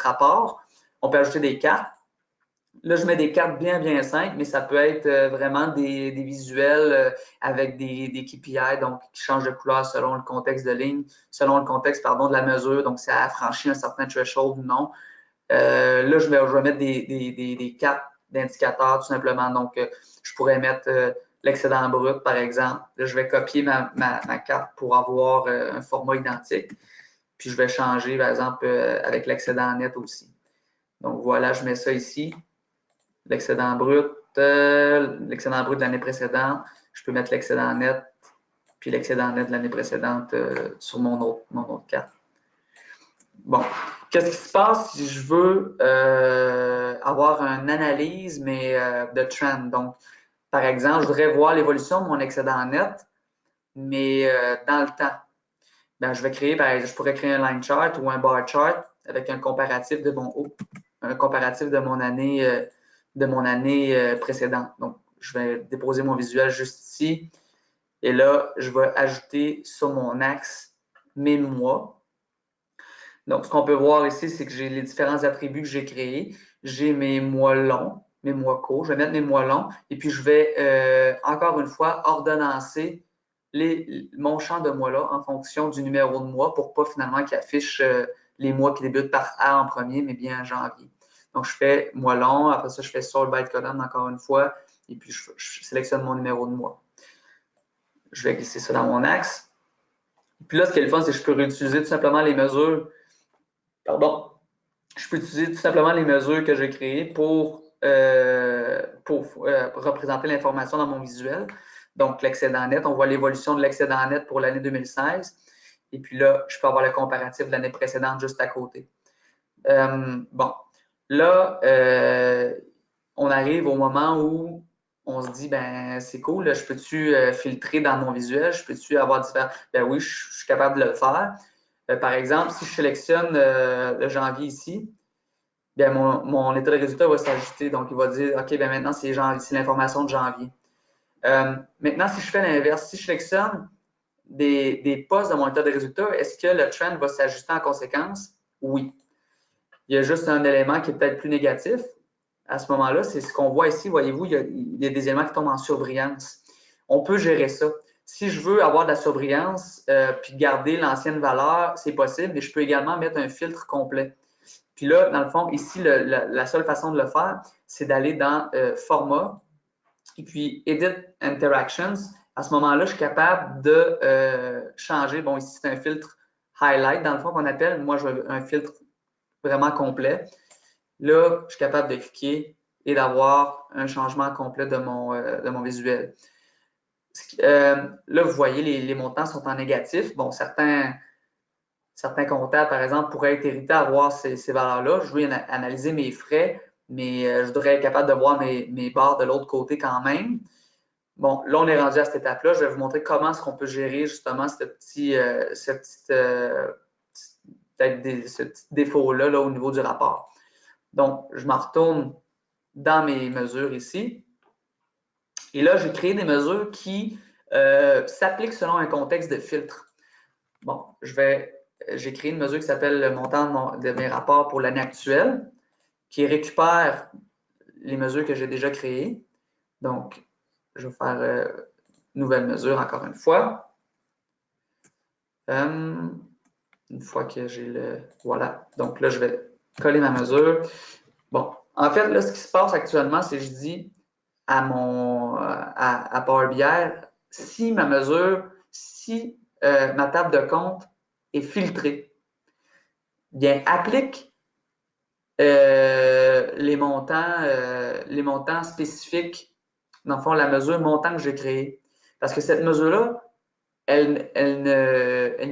rapport. On peut ajouter des cartes. Là, je mets des cartes bien simples, mais ça peut être vraiment des visuels avec des KPI, donc qui changent de couleur selon le contexte de ligne, selon le contexte, pardon, de la mesure, donc ça a franchi un certain threshold ou non. Là, je vais mettre des cartes d'indicateurs tout simplement. Donc, je pourrais mettre l'excédent brut, par exemple. Là, je vais copier ma carte pour avoir un format identique. Puis, je vais changer, par exemple, avec l'excédent net aussi. Donc, voilà, je mets ça ici. L'excédent brut de l'année précédente. Je peux mettre l'excédent net, puis l'excédent net de l'année précédente sur mon autre carte. Bon, qu'est-ce qui se passe si je veux avoir une analyse, mais de trend? Donc, par exemple, je voudrais voir l'évolution de mon excédent net, mais dans le temps. Ben, je pourrais créer un line chart ou un bar chart avec un comparatif de mon année précédente. Donc, je vais déposer mon visuel juste ici. Et là, je vais ajouter sur mon axe mes mois. Donc, ce qu'on peut voir ici, c'est que j'ai les différents attributs que j'ai créés. J'ai mes mois longs, mes mois courts. Je vais mettre mes mois longs. Et puis, je vais, encore une fois, ordonnancer mon champ de mois-là en fonction du numéro de mois pour pas finalement qu'il affiche les mois qui débutent par A en premier, mais bien en janvier. Donc, je fais mois long. Après ça, je fais sort by column encore une fois. Et puis, je sélectionne mon numéro de mois. Je vais glisser ça dans mon axe. Puis là, ce qui est le fun, c'est que je peux réutiliser tout simplement les mesures. Pardon. Je peux utiliser tout simplement les mesures que j'ai créées pour représenter l'information dans mon visuel. Donc, l'excédent net, on voit l'évolution de l'excédent net pour l'année 2016. Et puis là, je peux avoir le comparatif de l'année précédente juste à côté. Bon, là, on arrive au moment où on se dit, ben c'est cool, je peux-tu filtrer dans mon visuel? Je peux-tu avoir différents... Ben oui, je suis capable de le faire. Par exemple, si je sélectionne le janvier ici, bien, mon état de résultat va s'ajuster. Donc, il va dire, OK, bien maintenant, c'est l'information de janvier. Maintenant, si je fais l'inverse, si je sélectionne des postes de mon état de résultat, est-ce que le trend va s'ajuster en conséquence? Oui. Il y a juste un élément qui est peut-être plus négatif. À ce moment-là, c'est ce qu'on voit ici. Voyez-vous, il y a des éléments qui tombent en surbrillance. On peut gérer ça. Si je veux avoir de la surbrillance puis garder l'ancienne valeur, c'est possible, mais je peux également mettre un filtre complet. Puis là, dans le fond, ici, la seule façon de le faire, c'est d'aller dans Format et puis Edit Interactions. À ce moment-là, je suis capable de changer. Bon, ici, c'est un filtre Highlight, dans le fond, qu'on appelle. Moi, je veux un filtre vraiment complet. Là, je suis capable de cliquer et d'avoir un changement complet de mon visuel. Là, vous voyez, les montants sont en négatif. Bon, certains comptables, par exemple, pourraient être irrités à voir ces valeurs-là. Je veux analyser mes frais, mais je voudrais être capable de voir mes barres de l'autre côté quand même. Bon, là, on est rendu à cette étape-là. Je vais vous montrer comment est-ce qu'on peut gérer justement ce petit défaut-là au niveau du rapport. Donc, je m'en retourne dans mes mesures ici. Et là, j'ai créé des mesures qui s'appliquent selon un contexte de filtre. Bon, j'ai créé une mesure qui s'appelle le montant de mes rapports pour l'année actuelle, qui récupère les mesures que j'ai déjà créées. Donc, je vais faire nouvelle mesure encore une fois. Une fois que j'ai le... Voilà. Donc là, je vais coller ma mesure. Bon, en fait, là, ce qui se passe actuellement, c'est que je dis à Power BI, si ma mesure, si ma table de compte est filtrée, bien, applique les montants spécifiques, dans le fond, la mesure montant que j'ai créée. Parce que cette mesure-là, elle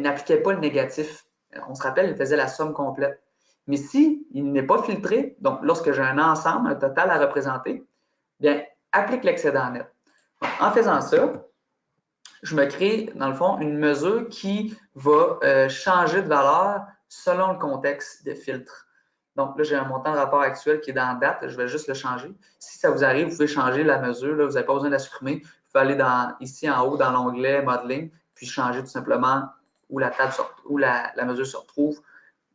n'appliquait pas le négatif. On se rappelle, elle faisait la somme complète. Mais si il n'est pas filtré, donc lorsque j'ai un ensemble, un total à représenter, bien, applique l'excédent net. Donc, en faisant ça, je me crée, dans le fond, une mesure qui va changer de valeur selon le contexte de filtre. Donc là, j'ai un montant de rapport actuel qui est dans date. Je vais juste le changer. Si ça vous arrive, vous pouvez changer la mesure. Là, vous n'avez pas besoin de la supprimer. Vous pouvez aller ici en haut dans l'onglet Modeling, puis changer tout simplement où la mesure se retrouve,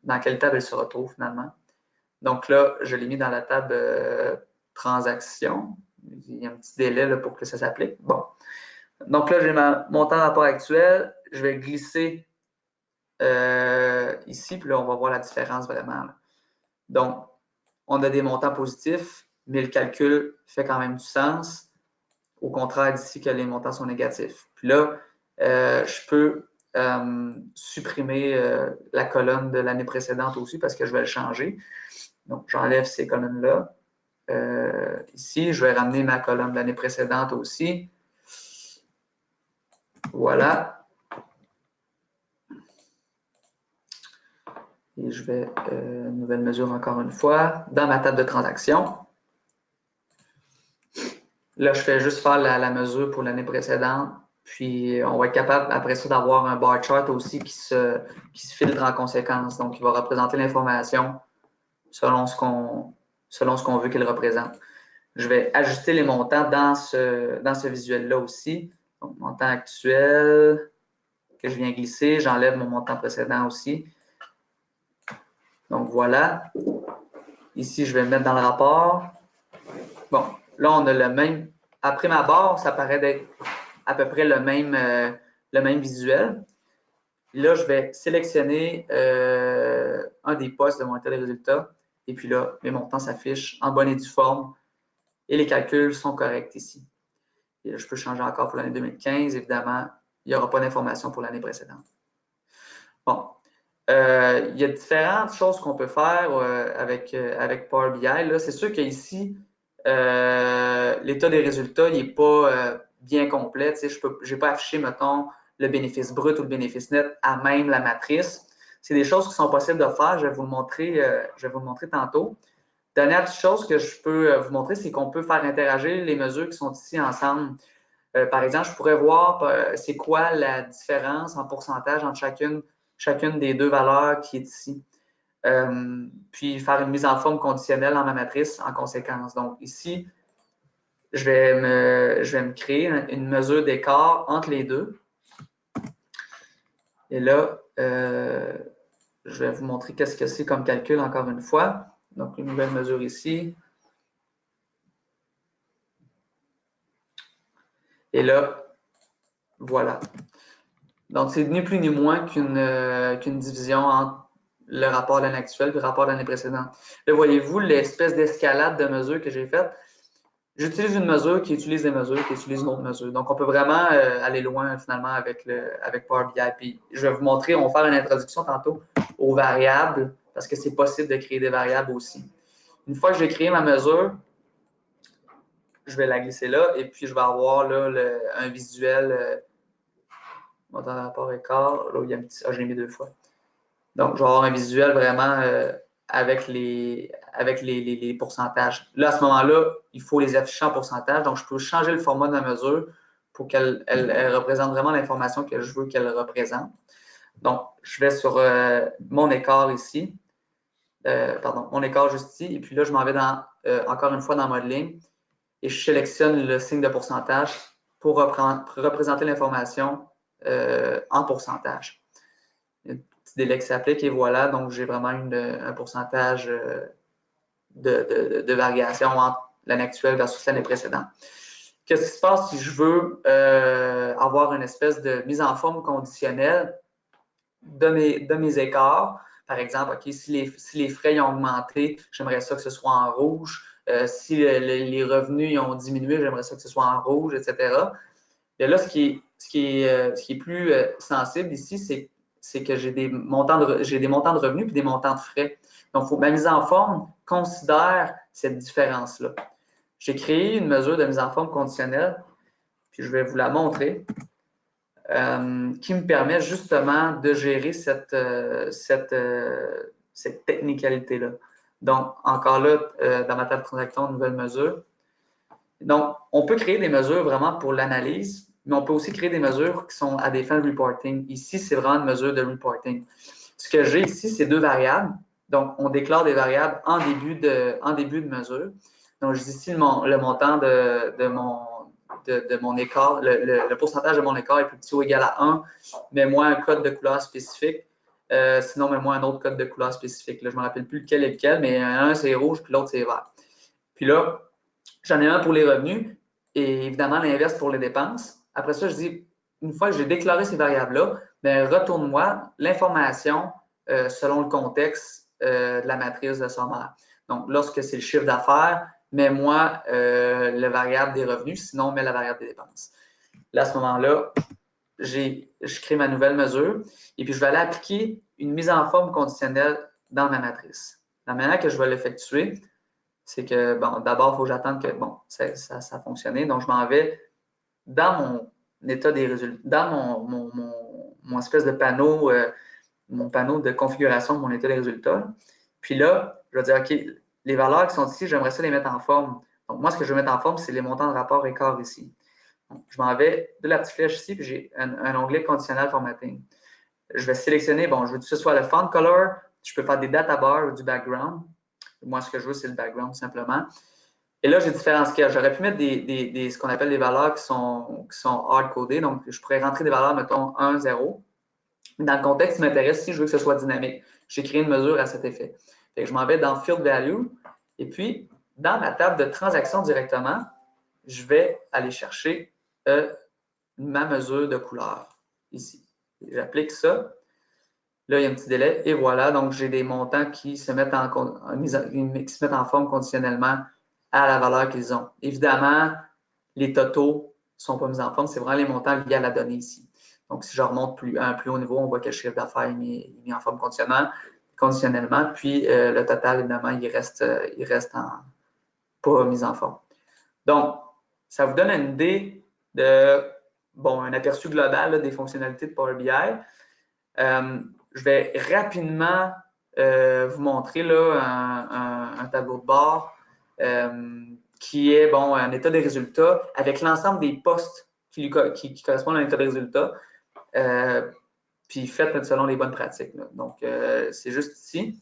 dans quelle table elle se retrouve finalement. Donc là, je l'ai mis dans la table Transaction. Il y a un petit délai là, pour que ça s'applique. Bon. Donc là, j'ai mon montant de rapport actuel. Je vais glisser ici, puis là, on va voir la différence vraiment. Là. Donc, on a des montants positifs, mais le calcul fait quand même du sens. Au contraire d'ici que les montants sont négatifs. Puis là, je peux supprimer la colonne de l'année précédente aussi parce que je vais le changer. Donc, j'enlève ces colonnes-là. Ici, je vais ramener ma colonne de l'année précédente aussi. Voilà. Et je vais, nouvelle mesure encore une fois, dans ma table de transaction. Là, je fais juste faire la mesure pour l'année précédente. Puis, on va être capable, après ça, d'avoir un bar chart aussi qui se filtre en conséquence. Donc, il va représenter l'information selon ce qu'on veut qu'il représente. Je vais ajuster les montants dans ce visuel-là aussi. Donc, montant actuel que je viens glisser. J'enlève mon montant précédent aussi. Donc, voilà. Ici, je vais le mettre dans le rapport. Bon, là, on a le même. Après ma barre, ça paraît d'être à peu près le même visuel. Là, je vais sélectionner un des postes de mon état de résultat. Et puis là, mes montants s'affichent en bonne et due forme. Et les calculs sont corrects ici. Et là, je peux changer encore pour l'année 2015. Évidemment, il n'y aura pas d'information pour l'année précédente. Bon. Il y a différentes choses qu'on peut faire avec Power BI. C'est sûr qu'ici, l'état des résultats n'est pas bien complet. Je n'ai pas affiché, mettons, le bénéfice brut ou le bénéfice net à même la matrice. C'est des choses qui sont possibles de faire. Je vais vous le montrer tantôt. Dernière petite chose que je peux vous montrer, c'est qu'on peut faire interagir les mesures qui sont ici ensemble. Par exemple, je pourrais voir c'est quoi la différence en pourcentage entre chacune des deux valeurs qui est ici. Puis faire une mise en forme conditionnelle dans ma matrice en conséquence. Donc ici, je vais me créer une mesure d'écart entre les deux. Et là, je vais vous montrer qu'est-ce que c'est comme calcul encore une fois. Donc, une nouvelle mesure ici. Et là, voilà. Donc, c'est ni plus ni moins qu'une division entre le rapport de l'année actuelle et le rapport de l'année précédente. Là, voyez-vous l'espèce d'escalade de mesures que j'ai faite. J'utilise une mesure qui utilise des mesures, qui utilise une autre mesure. Donc, on peut vraiment aller loin finalement avec Power BI. Puis, je vais vous montrer, on va faire une introduction tantôt aux variables parce que c'est possible de créer des variables aussi. Une fois que j'ai créé ma mesure, je vais la glisser là et puis je vais avoir là un visuel montant de rapport écart. Là où il y a un petit. Ah, je l'ai mis deux fois. Donc, je vais avoir un visuel vraiment avec les pourcentages. Là, à ce moment-là, il faut les afficher en pourcentage. Donc, je peux changer le format de la mesure pour qu'elle représente vraiment l'information que je veux qu'elle représente. Donc, je vais sur mon écart ici. Pardon, mon écart juste ici. Et puis là, je m'en vais encore une fois dans Modeling et je sélectionne le signe de pourcentage pour représenter l'information en pourcentage. Un petit délai qui s'applique et voilà, donc j'ai vraiment un pourcentage de variation entre l'année actuelle versus l'année précédente. Qu'est-ce qui se passe si je veux avoir une espèce de mise en forme conditionnelle de mes écarts? Par exemple, okay, si les frais ont augmenté, j'aimerais ça que ce soit en rouge. Si les revenus ont diminué, j'aimerais ça que ce soit en rouge, etc. Et là, ce qui est plus sensible ici, c'est que j'ai des montants de revenus puis des montants de frais. Donc, ma mise en forme considère cette différence-là. J'ai créé une mesure de mise en forme conditionnelle, puis je vais vous la montrer, qui me permet justement de gérer cette technicalité-là. Donc, encore là, dans ma table de transaction, nouvelle mesure. Donc, on peut créer des mesures vraiment pour l'analyse, mais on peut aussi créer des mesures qui sont à des fins de reporting. Ici, c'est vraiment une mesure de reporting. Ce que j'ai ici, c'est deux variables. Donc, on déclare des variables en début de mesure. Donc, je dis ici le montant de mon écart, le pourcentage de mon écart est plus petit ou égal à 1. Mets-moi un code de couleur spécifique. Sinon, mets-moi un autre code de couleur spécifique. Là, je ne me rappelle plus lequel est lequel, mais un, c'est rouge, puis l'autre, c'est vert. Puis là, j'en ai un pour les revenus et évidemment l'inverse pour les dépenses. Après ça, je dis, une fois que j'ai déclaré ces variables-là, retourne-moi l'information selon le contexte de la matrice de sommaire. Donc, lorsque c'est le chiffre d'affaires, mets-moi la variable des revenus, sinon mets la variable des dépenses. Là, à ce moment-là, je crée ma nouvelle mesure et puis je vais aller appliquer une mise en forme conditionnelle dans ma matrice. La manière que je vais l'effectuer, c'est que, bon, d'abord, il faut que j'attende que, bon, ça a fonctionné. Donc, je m'en vais dans mon état des résultats, dans mon espèce de panneau, mon panneau de configuration de mon état des résultats. Puis là, je vais dire, OK, les valeurs qui sont ici, j'aimerais ça les mettre en forme. Donc, moi, ce que je veux mettre en forme, c'est les montants de rapport écart ici. Donc, je m'en vais de la petite flèche ici, puis j'ai un onglet conditionnel formatting. Je vais sélectionner, bon, je veux que ce soit le font color, je peux faire des data bars ou du background. Moi, ce que je veux, c'est le background, tout simplement. Et là, j'ai différents scales. J'aurais pu mettre ce qu'on appelle des valeurs qui sont hard-codées. Donc, je pourrais rentrer des valeurs, mettons, 1, 0. Dans le contexte qui m'intéresse, si je veux que ce soit dynamique, j'ai créé une mesure à cet effet. Fait que je m'en vais dans Field Value. Et puis, dans ma table de transaction directement, je vais aller chercher ma mesure de couleur ici. J'applique ça. Là, il y a un petit délai et voilà. Donc, j'ai des montants qui se mettent en forme conditionnellement à la valeur qu'ils ont. Évidemment, les totaux ne sont pas mis en forme. C'est vraiment les montants liés à la donnée ici. Donc, si je remonte à un plus haut niveau, on voit que le chiffre d'affaires est mis en forme conditionnellement. Puis, le total, évidemment, il reste pas mis en forme. Donc, ça vous donne une idée de, bon, un aperçu global là, des fonctionnalités de Power BI. Je vais rapidement vous montrer là, un tableau de bord qui est bon, un état des résultats avec l'ensemble des postes qui correspondent à un état des résultats, puis fait selon les bonnes pratiques. Là. Donc, c'est juste ici.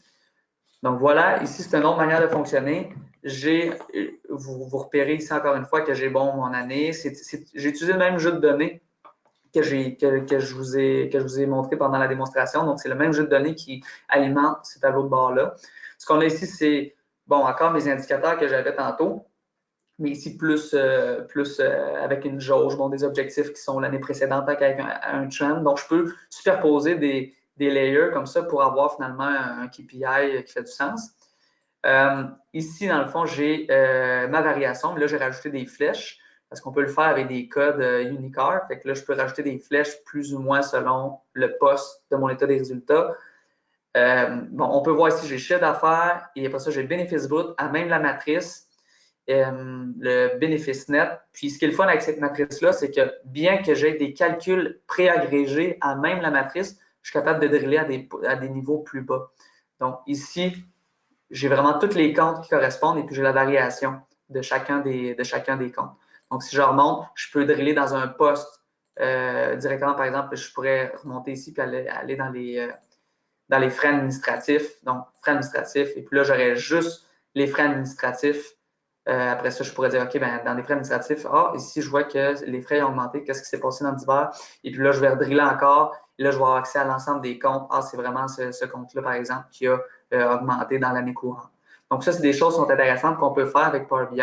Donc, voilà, ici, c'est une autre manière de fonctionner. Vous repérez ici encore une fois que j'ai bon mon année. J'ai utilisé le même jeu de données que je vous ai montré pendant la démonstration. Donc, c'est le même jeu de données qui alimente ce tableau de bord-là. Ce qu'on a ici, c'est, bon, encore mes indicateurs que j'avais tantôt, mais ici, plus avec une jauge, bon, des objectifs qui sont l'année précédente avec un trend. Donc, je peux superposer des layers comme ça pour avoir finalement un KPI qui fait du sens. Ici, dans le fond, j'ai ma variation. Mais là, j'ai rajouté des flèches parce qu'on peut le faire avec des codes Unicart. Fait que là, je peux rajouter des flèches plus ou moins selon le poste de mon état des résultats. Bon, on peut voir ici, j'ai chiffre d'affaires et après ça, j'ai le bénéfice brut à même la matrice. Le bénéfice net. Puis, ce qui est le fun avec cette matrice-là, c'est que bien que j'aie des calculs préagrégés à même la matrice, je suis capable de driller à des niveaux plus bas. Donc, ici, j'ai vraiment tous les comptes qui correspondent et puis j'ai la variation de chacun des comptes. Donc, si je remonte, je peux driller dans un poste directement, par exemple, je pourrais remonter ici et aller dans les frais administratifs. Donc, frais administratifs. Et puis là, j'aurais juste les frais administratifs. Après ça, je pourrais dire, OK, ben, dans les frais administratifs, ici, je vois que les frais ont augmenté. Qu'est-ce qui s'est passé dans l'hiver? Et puis là, je vais redriller encore. Et là, je vais avoir accès à l'ensemble des comptes. C'est vraiment ce compte-là, par exemple, qui a augmenté dans l'année courante. Donc, ça, c'est des choses qui sont intéressantes qu'on peut faire avec Power BI.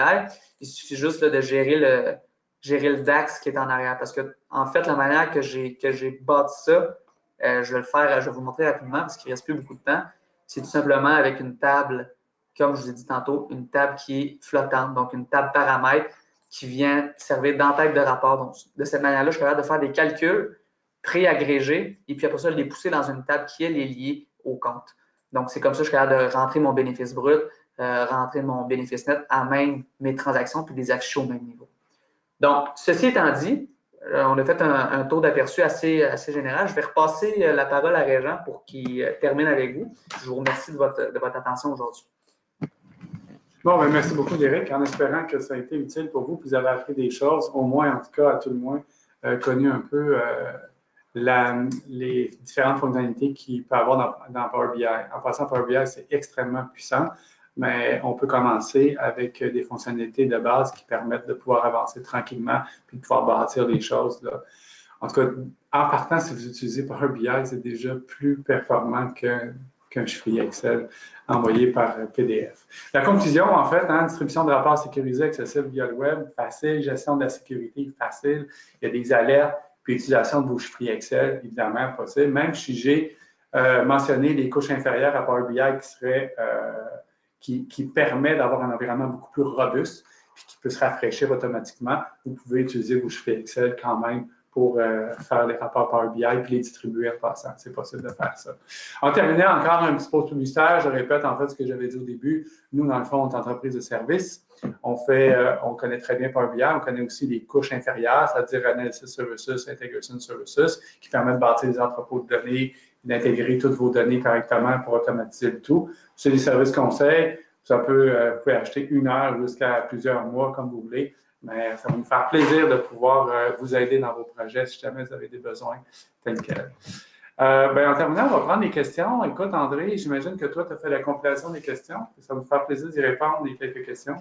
Il suffit juste là, de gérer le DAX qui est en arrière. Parce que, en fait, la manière que j'ai bâti ça, je vais vous montrer rapidement parce qu'il ne reste plus beaucoup de temps. C'est tout simplement avec une table, comme je vous ai dit tantôt, une table qui est flottante, donc une table paramètres qui vient servir d'entête de rapport. Donc, de cette manière-là, je suis capable de faire des calculs préagrégés et puis après ça, les pousser dans une table qui, elle, est liée au compte. Donc, c'est comme ça que je suis capable de rentrer mon bénéfice brut, rentrer mon bénéfice net à même mes transactions puis les afficher au même niveau. Donc, ceci étant dit, on a fait un tour d'aperçu assez général. Je vais repasser la parole à Régent pour qu'il termine avec vous. Je vous remercie de votre attention aujourd'hui. Bon, ben merci beaucoup, Derek, en espérant que ça a été utile pour vous, que vous avez appris des choses, au moins, en tout cas, à tout le moins, connu un peu les différentes fonctionnalités qu'il peut avoir dans Power BI. En passant, Power BI, c'est extrêmement puissant, mais on peut commencer avec des fonctionnalités de base qui permettent de pouvoir avancer tranquillement puis de pouvoir bâtir des choses. Là. En tout cas, en partant, si vous utilisez Power BI, c'est déjà plus performant qu'un chiffrier Excel envoyé par PDF. La conclusion, en fait, distribution de rapports sécurisés, accessible via le web, facile, gestion de la sécurité, facile, il y a des alertes, puis utilisation de vos chiffriers Excel, évidemment, possible. Même si j'ai mentionné les couches inférieures à Power BI qui permet d'avoir un environnement beaucoup plus robuste puis qui peut se rafraîchir automatiquement. Vous pouvez utiliser vos fichiers Excel quand même pour faire les rapports Power BI puis les distribuer en passant. C'est possible de faire ça. En terminant, encore un petit pause publicitaire. Je répète en fait ce que j'avais dit au début. Nous, dans le fond, on est entreprise de service. On connaît très bien Power BI. On connaît aussi les couches inférieures, c'est-à-dire Analysis Services, Integration Services, qui permettent de bâtir des entrepôts de données, d'intégrer toutes vos données correctement pour automatiser le tout. C'est des services conseils. Vous pouvez acheter 1 heure jusqu'à plusieurs mois, comme vous voulez. Mais ça va nous faire plaisir de pouvoir vous aider dans vos projets si jamais vous avez des besoins tels quels. En terminant, on va prendre des questions. Écoute, André, j'imagine que toi, tu as fait la compilation des questions. Ça va nous faire plaisir d'y répondre à quelques questions.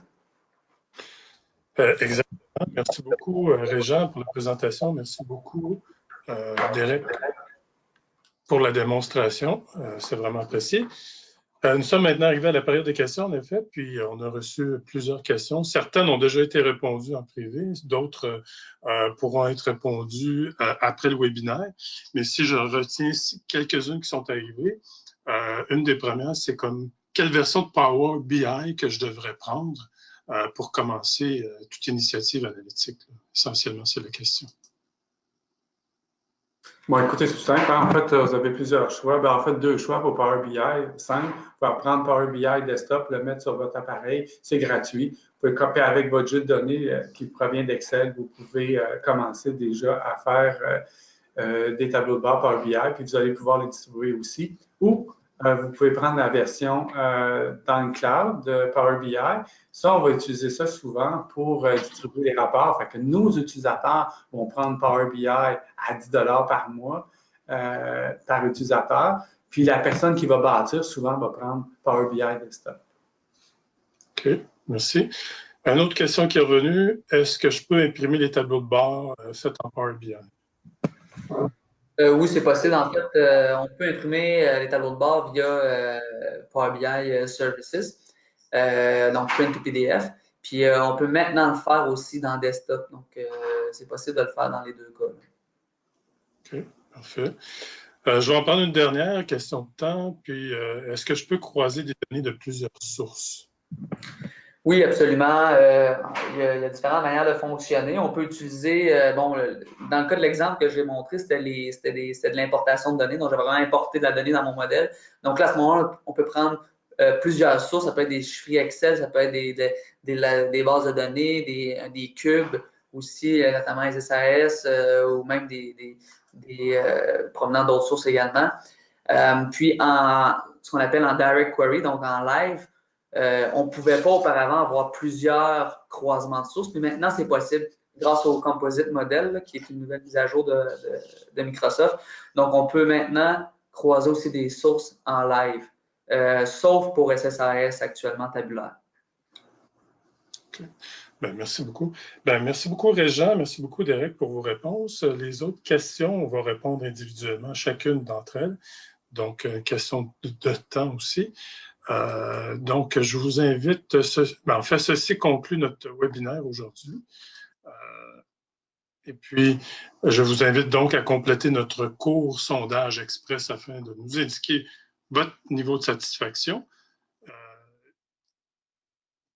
Exactement. Merci beaucoup, Régent, pour la présentation. Merci beaucoup, Derek, pour la démonstration. C'est vraiment apprécié. Nous sommes maintenant arrivés à la période des questions, en effet, puis on a reçu plusieurs questions. Certaines ont déjà été répondues en privé, d'autres pourront être répondues après le webinaire. Mais si je retiens quelques-unes qui sont arrivées, une des premières, c'est comme quelle version de Power BI que je devrais prendre pour commencer toute initiative analytique. Essentiellement, c'est la question. Bon, écoutez, c'est tout simple. En fait, vous avez plusieurs choix. En fait, 2 choix pour Power BI. Simple. Vous pouvez prendre Power BI Desktop, le mettre sur votre appareil. C'est gratuit. Vous pouvez copier avec votre jeu de données qui provient d'Excel. Vous pouvez commencer déjà à faire des tableaux de bord Power BI, puis vous allez pouvoir les distribuer aussi. Ou vous pouvez prendre la version dans le cloud de Power BI. Ça, on va utiliser ça souvent pour distribuer les rapports. Fait que nos utilisateurs vont prendre Power BI à 10 $ par mois par utilisateur. Puis la personne qui va bâtir, souvent, va prendre Power BI Desktop. OK, merci. Une autre question qui est revenue, est-ce que je peux imprimer les tableaux de bord faits en Power BI? Oui, c'est possible. En fait, on peut imprimer les tableaux de bord via Power BI Services, donc print to PDF. Puis on peut maintenant le faire aussi dans desktop. Donc, c'est possible de le faire dans les 2 cas. OK, parfait. Je vais en prendre une dernière question de temps. Puis, est-ce que je peux croiser des données de plusieurs sources? Oui, absolument. Il y a différentes manières de fonctionner. On peut utiliser, dans le cas de l'exemple que j'ai montré, c'était de l'importation de données. Donc, j'avais vraiment importé de la donnée dans mon modèle. Donc là, à ce moment-là, on peut prendre plusieurs sources. Ça peut être des chiffres Excel, ça peut être des bases de données, des cubes aussi, notamment les SAS ou même provenant d'autres sources également. Puis, ce qu'on appelle en direct query, donc en live, on ne pouvait pas auparavant avoir plusieurs croisements de sources, mais maintenant, c'est possible grâce au Composite Model, là, qui est une nouvelle mise à jour de Microsoft. Donc, on peut maintenant croiser aussi des sources en live, sauf pour SSAS actuellement tabulaire. Okay. Merci beaucoup. Merci beaucoup, Régent. Merci beaucoup, Derek, pour vos réponses. Les autres questions, on va répondre individuellement à chacune d'entre elles. Donc, question de temps aussi. Donc, je vous invite, en fait, ceci conclut notre webinaire aujourd'hui. Et puis, je vous invite donc à compléter notre court sondage express afin de nous indiquer votre niveau de satisfaction.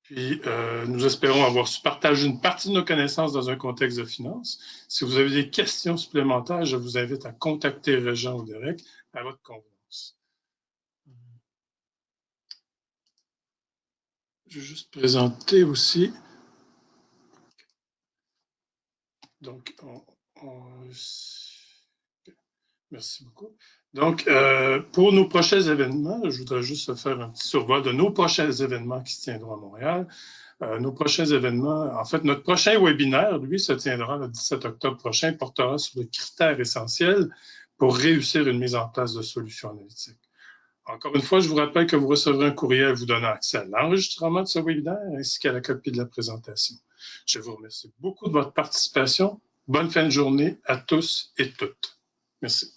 Puis, nous espérons avoir su partager une partie de nos connaissances dans un contexte de finance. Si vous avez des questions supplémentaires, je vous invite à contacter Régent ou Derek à votre convenance. Je vais juste présenter aussi. Donc, merci beaucoup. Donc, pour nos prochains événements, je voudrais juste faire un petit survol de nos prochains événements qui se tiendront à Montréal. Nos prochains événements, en fait, notre prochain webinaire, lui, se tiendra le 17 octobre prochain, portera sur les critères essentiels pour réussir une mise en place de solutions analytiques. Encore une fois, je vous rappelle que vous recevrez un courriel vous donnant accès à l'enregistrement de ce webinaire ainsi qu'à la copie de la présentation. Je vous remercie beaucoup de votre participation. Bonne fin de journée à tous et toutes. Merci.